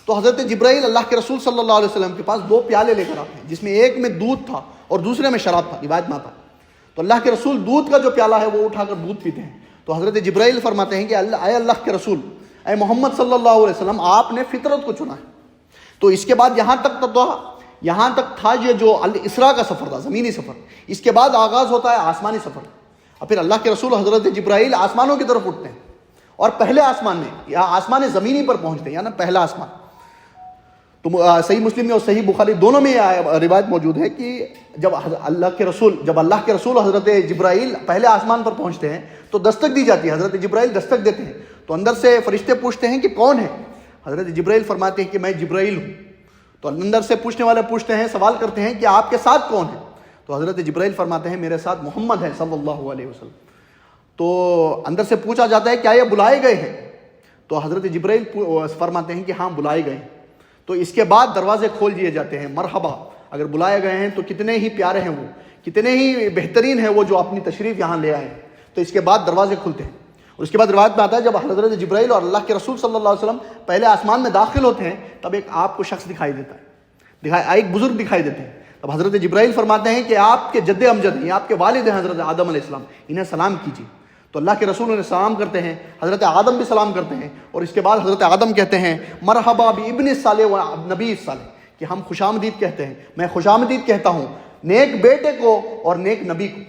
تو حضرت جبرائیل اللہ کے رسول صلی اللہ علیہ وسلم کے پاس 2 پیالے لے کر آتے ہیں، جس میں ایک میں دودھ تھا اور دوسرے میں شراب تھا، روایت میں آتا۔ تو اللہ کے رسول دودھ کا جو پیالہ ہے وہ اٹھا کر دودھ پیتے ہیں، تو حضرت جبرائیل فرماتے ہیں کہ اے اللہ کے رسول، اے محمد صلی اللہ علیہ وسلم، آپ نے فطرت کو چنا ہے۔ تو اس کے بعد یہاں تک تھا یہ جو الاسراء کا سفر تھا، زمینی سفر۔ اس کے بعد آغاز ہوتا ہے آسمانی سفر، اور پھر اللہ کے رسول حضرت جبرائیل آسمانوں کی طرف اٹھتے ہیں اور پہلے آسمان میں یا آسمان زمینی پر پہنچتے ہیں، یعنی پہلا آسمان۔ تو صحیح مسلم میں اور صحیح بخاری دونوں میں یہ روایت موجود ہے کہ جب اللہ کے رسول حضرت جبرائیل پہلے آسمان پر پہنچتے ہیں تو دستک دی جاتی ہے، حضرت جبرائیل دستک دیتے ہیں، تو اندر سے فرشتے پوچھتے ہیں کہ کون ہے؟ حضرت جبرائیل فرماتے ہیں کہ میں جبرائیل ہوں۔ تو اندر سے پوچھنے والے پوچھتے ہیں، سوال کرتے ہیں کہ آپ کے ساتھ کون ہے؟ تو حضرت جبرائیل فرماتے ہیں میرے ساتھ محمد ہے صلی اللہ علیہ وسلم۔ تو اندر سے پوچھا جاتا ہے کیا یہ بلائے گئے ہیں؟ تو حضرت جبرائیل فرماتے ہیں کہ ہاں بلائے گئے ہیں۔ تو اس کے بعد دروازے کھول دیے جاتے ہیں، مرحبا، اگر بلائے گئے ہیں تو کتنے ہی پیارے ہیں وہ، کتنے ہی بہترین ہیں وہ جو اپنی تشریف یہاں لے آئے ہیں۔ تو اس کے بعد دروازے کھلتے ہیں، اور اس کے بعد روایت میں آتا ہے جب حضرت جبرائیل اور اللہ کے رسول صلی اللہ علیہ وسلم پہلے آسمان میں داخل ہوتے ہیں تب ایک آپ کو شخص دکھائی دیتا ہے، ایک بزرگ دکھائی دیتے ہیں۔ تب حضرت جبرائیل فرماتے ہیں کہ آپ کے جد امجد ہیں، آپ کے والد ہیں حضرت آدم علیہ السلام، انہیں سلام کیجیے۔ تو اللہ کے رسول انہیں سلام کرتے ہیں، حضرت آدم بھی سلام کرتے ہیں، اور اس کے بعد حضرت آدم کہتے ہیں مرحبا بابن الصالح و نبی الصالح، کہ ہم خوش آمدید کہتے ہیں، میں خوش آمدید کہتا ہوں نیک بیٹے کو اور نیک نبی کو۔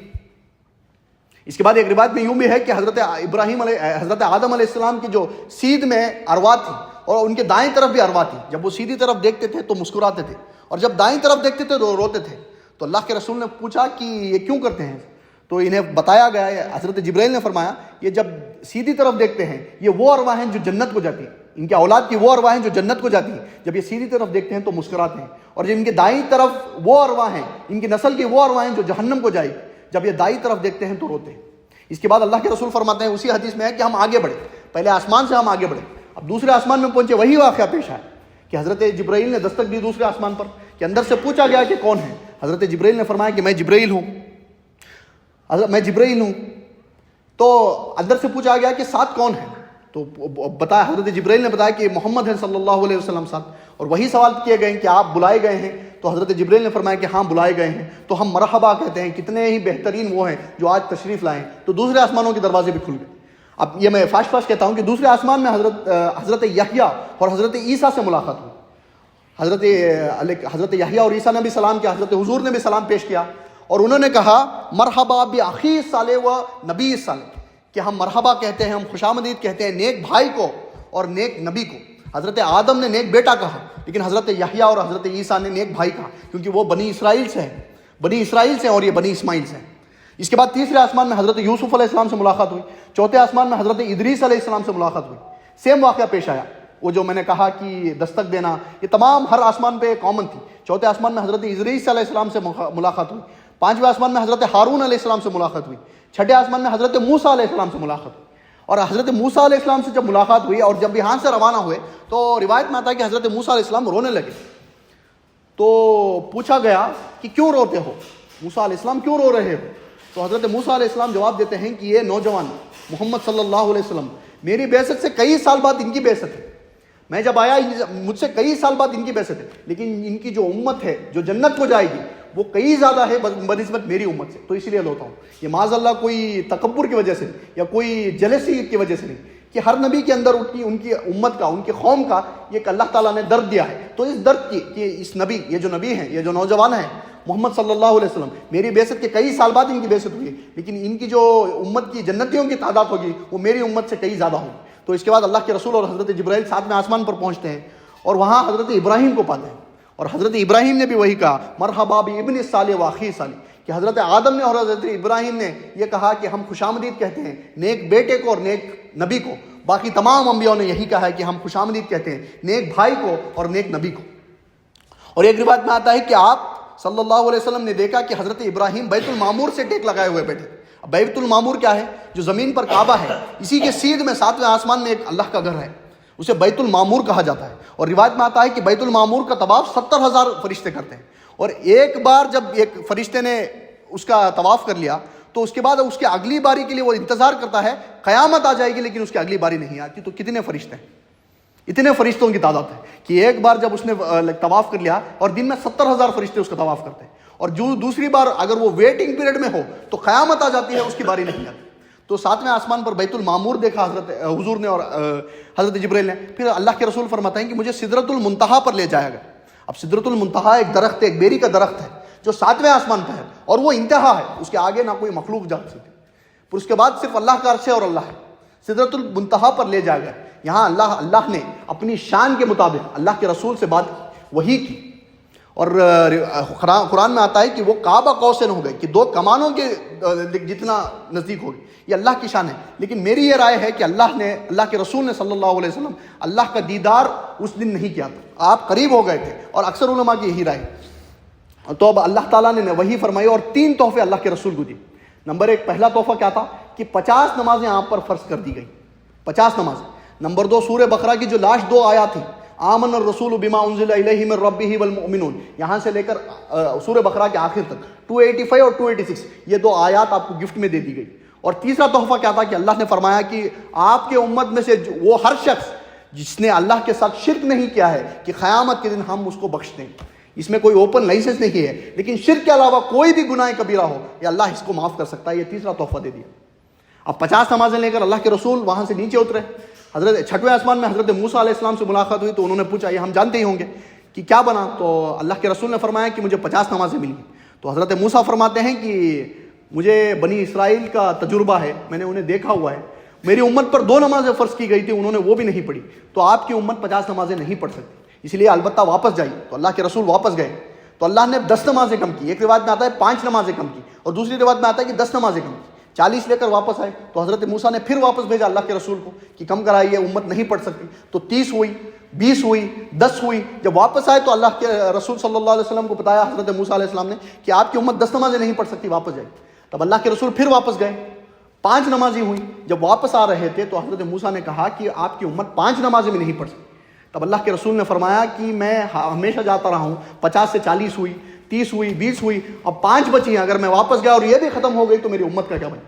اس کے بعد ایک روایت میں یوں بھی ہے کہ حضرت آدم علیہ السلام کی جو سیدھ میں ارواح تھی اور ان کے دائیں طرف بھی ارواح تھی، جب وہ سیدھی طرف دیکھتے تھے تو مسکراتے تھے اور جب دائیں طرف دیکھتے تھے تو روتے تھے۔ تو اللہ کے رسول نے پوچھا کہ یہ کیوں کرتے ہیں؟ تو انہیں بتایا گیا ہے، حضرت جبرائیل نے فرمایا یہ جب سیدھی طرف دیکھتے ہیں یہ وہ ارواح ہیں جو جنت کو جاتی ہیں، ان کے اولاد کی وہ ارواح ہیں جو جنت کو جاتی ہیں، جب یہ سیدھی طرف دیکھتے ہیں تو مسکراتے ہیں، اور جب ان کے دائیں طرف وہ ارواح ہیں، ان کی نسل کی وہ ارواح ہیں جو جہنم کو جائے گی، جب یہ دائیں طرف دیکھتے ہیں تو روتے ہیں۔ اس کے بعد اللہ کے رسول فرماتے ہیں، اسی حدیث میں ہے کہ ہم آگے بڑھے، پہلے آسمان سے ہم آگے بڑھے، اب دوسرے آسمان میں پہنچے، وہی واقعہ پیش آیا کہ حضرت جبرائیل نے دستک دی دوسرے آسمان پر، کہ اندر سے پوچھا گیا کہ کون ہے؟ حضرت جبرائیل نے فرمایا کہ میں جبرائیل ہوں، میں جبرائیل ہوں۔ تو اندر سے پوچھا گیا کہ ساتھ کون ہے؟ تو بتایا، حضرت جبرائیل نے بتایا کہ محمد ہے صلی اللہ علیہ وسلم ساتھ۔ اور وہی سوال کیے گئے کہ آپ بلائے گئے ہیں؟ تو حضرت جبرائیل نے فرمایا کہ ہاں بلائے گئے ہیں۔ تو ہم مرحبا کہتے ہیں، کتنے ہی بہترین وہ ہیں جو آج تشریف لائیں۔ تو دوسرے آسمانوں کے دروازے بھی کھل گئے۔ اب یہ میں فاش کہتا ہوں کہ دوسرے آسمان میں حضرت یحییٰ اور حضرت عیسیٰ سے ملاقات ہوئی۔ حضرت یحییٰ اور عیسیٰ نے بھی سلام کیا، حضرت حضور نے بھی سلام پیش کیا، اور انہوں نے کہا مرحبا بأخی صالح و نبی صالح، کہ ہم مرحبا کہتے ہیں، ہم خوش آمدید کہتے ہیں نیک بھائی کو اور نیک نبی کو۔ حضرت آدم نے نیک بیٹا کہا، لیکن حضرت یحییٰ اور حضرت عیسیٰ نے نیک بھائی کہا، کیونکہ وہ بنی اسرائیل سے ہیں، بنی اسرائیل سے، اور یہ بنی اسماعیل سے ہیں۔ اس کے بعد تیسرے آسمان میں حضرت یوسف علیہ السلام سے ملاقات ہوئی، چوتھے آسمان میں حضرت ادریس علیہ السلام سے ملاقات ہوئی۔ سیم واقعہ پیش آیا، وہ جو میں نے کہا کہ دستک دینا، یہ تمام ہر آسمان پہ کامن تھی۔ چوتھے آسمان میں حضرت ادریس علیہ السلام سے ملاقات ہوئی، پانچویں آسمان میں حضرت ہارون علیہ السلام سے ملاقات ہوئی، چھٹے آسمان میں حضرت موسیٰ علیہ السلام سے ملاقات ہوئی۔ اور حضرت موسیٰ علیہ السلام سے جب ملاقات ہوئی اور جب یہاں سے روانہ ہوئے تو روایت میں آتا ہے کہ حضرت موسیٰ علیہ السلام رونے لگے۔ تو پوچھا گیا کہ کیوں روتے ہو موسیٰ علیہ السلام، کیوں رو رہے ہو؟ تو حضرت موسیٰ علیہ السلام جواب دیتے ہیں کہ یہ نوجوان محمد صلی اللہ علیہ وسلم میری بعثت سے کئی سال بعد ان کی بعثت ہے، میں جب آیا مجھ سے کئی سال بعد ان کی بعثت ہے، لیکن ان کی جو امت ہے جو جنت کو جائے گی وہ کئی زیادہ ہے بنسبت میری امت سے، تو اس لیے روتا ہوں۔ یہ معاذ اللہ کوئی تکبر کی وجہ سے یا کوئی جلسی کی وجہ سے نہیں، کہ ہر نبی کے اندر ان کی امت کا، ان کی قوم کا ایک اللہ تعالیٰ نے درد دیا ہے، تو اس درد کی کہ اس نبی، یہ جو نبی ہیں، یہ جو نوجوان ہیں محمد صلی اللہ علیہ وسلم، میری بعثت کے کئی سال بعد ان کی بعثت ہوئی، لیکن ان کی جو امت کی جنتیوں کی تعداد ہوگی وہ میری امت سے کئی زیادہ ہوگی۔ تو اس کے بعد اللہ کے رسول اور حضرت جبرائیل ساتویں آسمان پر پہنچتے ہیں اور وہاں حضرت ابراہیم کو پاتے ہیں، اور حضرت ابراہیم نے بھی وہی کہا مرحبا بابن صالح و اخی صالح، کہ حضرت آدم نے اور حضرت ابراہیم نے یہ کہا کہ ہم خوش آمدید کہتے ہیں نیک بیٹے کو اور نیک نبی کو، باقی تمام انبیاء نے یہی کہا ہے کہ ہم خوش آمدید کہتے ہیں نیک بھائی کو اور نیک نبی کو۔ اور ایک روایت میں آتا ہے کہ آپ صلی اللہ علیہ وسلم نے دیکھا کہ حضرت ابراہیم بیت المعمور سے ٹیک لگائے ہوئے بیٹھے۔ اب بیت المعمور کیا ہے؟ جو زمین پر کعبہ ہے، اسی کے سیدھ میں ساتویں آسمان میں ایک اللہ کا گھر ہے، اسے بیت المعمور کہا جاتا ہے۔ اور روایت میں آتا ہے کہ بیت المعمور کا طواف 70,000 فرشتے کرتے ہیں، اور ایک بار جب ایک فرشتے نے اس کا طواف کر لیا تو اس کے بعد اس کے اگلی باری کے لیے وہ انتظار کرتا ہے، قیامت آ جائے گی لیکن اس کی اگلی باری نہیں آتی۔ تو کتنے فرشتے ہیں، اتنے فرشتوں کی تعداد ہے کہ ایک بار جب اس نے طواف کر لیا، اور دن میں 70,000 فرشتے اس کا طواف کرتے ہیں، اور جو دوسری بار اگر وہ ویٹنگ پیریڈ میں ہو تو قیامت آ جاتی ہے، اس کی باری نہیں آتی۔ تو ساتویں آسمان پر بیت المعمور دیکھا حضرت حضور نے اور حضرت جبرائیل نے۔ پھر اللہ کے رسول فرماتے ہیں کہ مجھے سدرۃ المنتہا پر لے جایا گیا۔ اب سدرۃ المنتہا ایک درخت ہے، ایک بیری کا درخت ہے جو ساتویں آسمان پہ ہے، اور وہ انتہا ہے، اس کے آگے نہ کوئی مخلوق جا سکتی، پھر اس کے بعد صرف اللہ کا عرش ہے اور اللہ ہے۔ سدرۃ المنتہا پر لے جایا گیا، یہاں اللہ نے اپنی شان کے مطابق اللہ کے رسول سے بات وحی کی، اور قرآن میں آتا ہے کہ وہ کعبہ قوسین ہو گئے، کہ دو کمانوں کے جتنا نزدیک ہو گئے۔ یہ اللہ کی شان ہے، لیکن میری یہ رائے ہے کہ اللہ کے رسول نے صلی اللہ علیہ وسلم اللہ کا دیدار اس دن نہیں کیا تھا، آپ قریب ہو گئے تھے، اور اکثر علماء کی یہی رائے۔ تو اب اللہ تعالیٰ نے وحی فرمائی اور 3 تحفے اللہ کے رسول کو دی۔ نمبر 1، پہلا تحفہ کیا تھا کہ 50 نمازیں آپ پر فرض کر دی گئی، 50 نمازیں۔ نمبر 2، سورہ بقرہ کی جو لاسٹ 2 آیات تھیں، آمن الرسول بما انزل الیہ من ربہ والمؤمنون، یہاں سے لے کر سورہ بقرہ کے آخر تک 285 اور 286، یہ 2 آیات آپ کو گفٹ میں دے دی گئی۔ اور تیسرا تحفہ کیا تھا کہ اللہ نے فرمایا کہ آپ کے امت میں سے وہ ہر شخص جس نے اللہ کے ساتھ شرک نہیں کیا ہے کہ قیامت کے دن ہم اس کو بخش دیں۔ اس میں کوئی اوپن لائسنس نہیں ہے، لیکن شرک کے علاوہ کوئی بھی گناہ کبیرہ ہو یا اللہ اس کو معاف کر سکتا ہے۔ یہ تیسرا تحفہ دے دیا۔ اب 50 نمازیں لے کر اللہ کے رسول وہاں سے نیچے اترے۔ حضرت چھٹویں آسمان میں حضرت موسیٰ علیہ السلام سے ملاقات ہوئی، تو انہوں نے پوچھا، یہ ہم جانتے ہی ہوں گے کہ کیا بنا؟ تو اللہ کے رسول نے فرمایا کہ مجھے 50 نمازیں ملی۔ تو حضرت موسیٰ فرماتے ہیں کہ مجھے بنی اسرائیل کا تجربہ ہے، میں نے انہیں دیکھا ہوا ہے، میری امت پر 2 نمازیں فرض کی گئی تھی، انہوں نے وہ بھی نہیں پڑھی، تو آپ کی امت 50 نمازیں نہیں پڑھ سکتی، اس لیے البتہ واپس جائیے۔ تو اللہ کے رسول واپس گئے، تو اللہ نے 10 نمازیں کم کی۔ ایک روایت میں آتا ہے 5 نمازیں کم کی، اور دوسری روایت میں آتا ہے کہ 10 نمازیں کم کی، 40 لے کر واپس آئے۔ تو حضرت موسیٰ نے پھر واپس بھیجا اللہ کے رسول کو کہ کم کرائیے، امت نہیں پڑھ سکتی۔ تو 30 ہوئی، 20 ہوئی، 10 ہوئی۔ جب واپس آئے تو اللہ کے رسول صلی اللہ علیہ وسلم کو بتایا حضرت موسیٰ علیہ السلام نے کہ آپ کی امت 10 نمازیں نہیں پڑھ سکتی، واپس جائے۔ تب اللہ کے رسول پھر واپس گئے، 5 نمازی ہوئی. جب واپس آ رہے تھے تو حضرت موسیٰ نے کہا کہ آپ کی امت 5 نمازیں بھی نہیں پڑھ سکتی. تب اللہ کے رسول نے فرمایا کہ میں ہمیشہ جاتا رہا ہوں, 50 سے 40 ہوئی, 30 ہوئی, 20 ہوئی, اب 5 بچی ہیں, اگر میں واپس گیا اور یہ بھی ختم ہو گئی تو میری امت کا کیا بنے.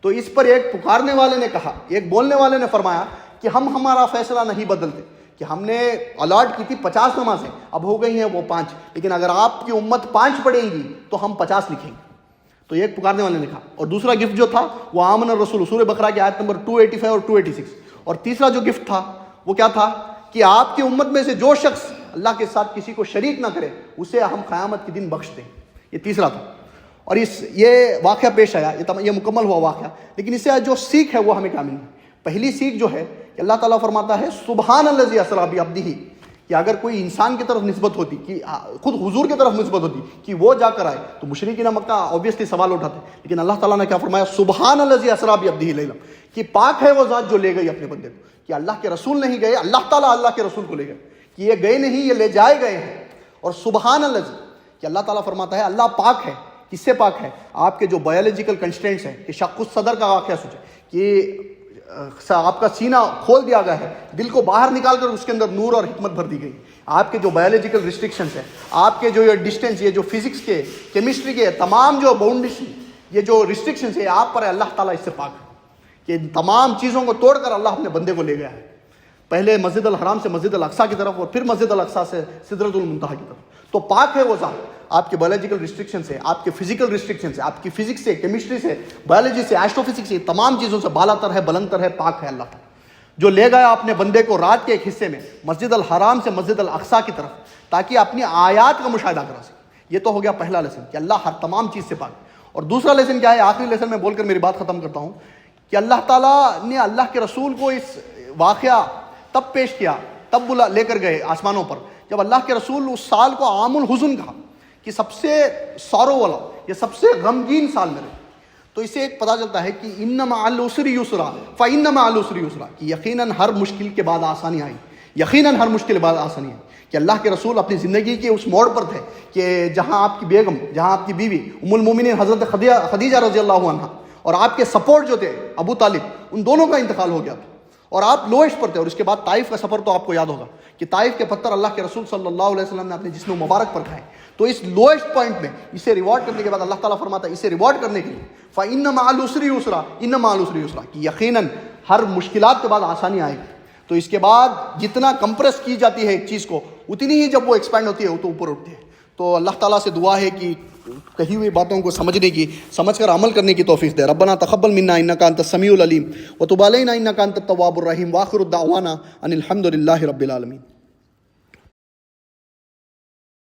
تو اس پر ایک پکارنے والے نے کہا, ایک بولنے والے نے فرمایا کہ ہمارا فیصلہ نہیں بدلتے, کہ ہم نے الاٹ کی تھی 50 نمازیں, اب ہو گئی ہیں وہ 5, لیکن اگر آپ کی امت 5 پڑھیں گی تو ہم 50 لکھیں گے. تو ایک پکارنے والے نے کہا. اور دوسرا گفٹ جو تھا وہ آمن الرسول سورہ بقرہ کی آیت نمبر 285 اور 286. اور تیسرا جو گفٹ تھا وہ کیا تھا کہ آپ کی امت میں سے جو شخص اللہ کے ساتھ کسی کو شریک نہ کرے اسے ہم قیامت کے دن بخش دیں. یہ تیسرا تھا. اور یہ واقعہ پیش آیا, یہ مکمل ہوا واقعہ. لیکن اس سے جو سیکھ ہے وہ ہمیں کیا ملی؟ پہلی سیکھ جو ہے کہ اللہ تعالیٰ فرماتا ہے سبحان الذی اسریٰ بعبدہ, کہ اگر کوئی انسان کی طرف نسبت ہوتی, کہ خود حضور کی طرف نسبت ہوتی کہ وہ جا کر آئے, تو مشرکین مکہ آبویسلی سوال اٹھاتے. لیکن اللہ تعالیٰ نے کیا فرمایا, سبحان الذی اسریٰ بعبدہ لیلا, کہ پاک ہے وہ ذات جو لے گئی اپنے بندے کو. کہ اللہ کے رسول نہیں گئے, اللہ تعالیٰ اللہ کے رسول کو لے گئے, کہ یہ گئے نہیں, یہ لے جائے گئے ہیں. اور سبحان الذی, کہ اللہ تعالیٰ فرماتا ہے اللہ پاک ہے. کس سے پاک ہے؟ آپ کے جو بایولوجیکل کنسٹینٹس ہیں, کہ شق الصدر کا واقعہ سوچیں کہ آپ کا سینہ کھول دیا گیا ہے, دل کو باہر نکال کر اس کے اندر نور اور حکمت بھر دی گئی. آپ کے جو بایولوجیکل ریسٹرکشنس ہیں, آپ کے جو یہ ڈسٹینس, یہ جو فزکس کے, کیمسٹری کے تمام جو باؤنڈیشن, یہ جو ریسٹرکشنس ہیں آپ پر ہے, اللہ تعالیٰ اس سے پاک ہے. کہ تمام چیزوں کو توڑ کر اللہ اپنے بندے کو لے گیا ہے, پہلے مسجد الحرام سے مسجد الاقصیٰ کی طرف, اور پھر مسجد الاقصیٰ سے سدرۃ المنتہا کی طرف. تو پاک ہے وہ ذات. آپ کے بایولوجیکل ریسٹرکشن سے, آپ کے فزیکل ریسٹرکشن سے, آپ کی فزکس سے, کیمسٹری سے, بایولوجی سے, ایسٹرو فزکس سے, تمام چیزوں سے بالا تر ہے, بلند تر ہے, پاک ہے اللہ تعالیٰ. جو لے گیا اپنے بندے کو رات کے ایک حصے میں مسجد الحرام سے مسجد الاقصیٰ کی طرف, تاکہ اپنی آیات کا مشاہدہ کرا سکے. یہ تو ہو گیا پہلا لیسن, کہ اللہ ہر تمام چیز سے پاک. اور دوسرا لیسن کیا ہے, آخری لیسن میں بول کر میری بات ختم کرتا ہوں, کہ اللہ تعالیٰ نے اللہ کے رسول کو اس واقعہ تب پیش کیا, تب لے کر گئے آسمانوں پر, جب اللہ کے رسول اس سال کو عام الحزن کہا, کہ سب سے سارو والا, یہ سب سے غمگین سال میں رہے. تو اس سے ایک پتہ چلتا ہے کہ ان مع العسر یسرا فإن مع العسر یسرا, کہ یقیناً ہر مشکل کے بعد آسانی آئی, یقیناً ہر مشکل کے بعد آسانی آئی. کہ اللہ کے رسول اپنی زندگی کے اس موڑ پر تھے کہ جہاں آپ کی بیگم, جہاں آپ کی بیوی ام المومنین حضرت خدیجہ رضی اللہ عنہا اور آپ کے سپورٹ جو تھے ابو طالب, ان دونوں کا انتقال ہو گیا تھا, اور آپ لوئسٹ پر تھے. اور اس کے بعد طائف کا سفر تو آپ کو یاد ہوگا کہ طائف کے پتھر اللہ کے رسول صلی اللہ علیہ وسلم نے اپنے جسم مبارک پر کھائے. تو اس لوئسٹ پوائنٹ میں اسے ریوارڈ کرنے کے بعد اللہ تعالیٰ فرماتا ہے, اسے ریوارڈ کرنے کے لیے فَإِنَّ مَعَ الْعُسْرِ يُسْرًا إِنَّ مَعَ الْعُسْرِ يُسْرًا, کہ یقیناً ہر مشکلات کے بعد آسانی آئے گی. تو اس کے بعد جتنا کمپریس کی جاتی ہے ایک چیز کو, اتنی ہی جب وہ ایکسپینڈ ہوتی ہے وہ تو اوپر اٹھتی ہے. تو اللہ تعالیٰ سے دعا ہے کہ کہی ہوئی باتوں کو سمجھنے کی, سمجھ کر عمل کرنے کی توفیق دے. ربنا تقبل منا انک انت السمیع العلیم وتب علینا انک انت التواب الرحیم, واخر الدعوانا ان الحمد للہ رب العالمین.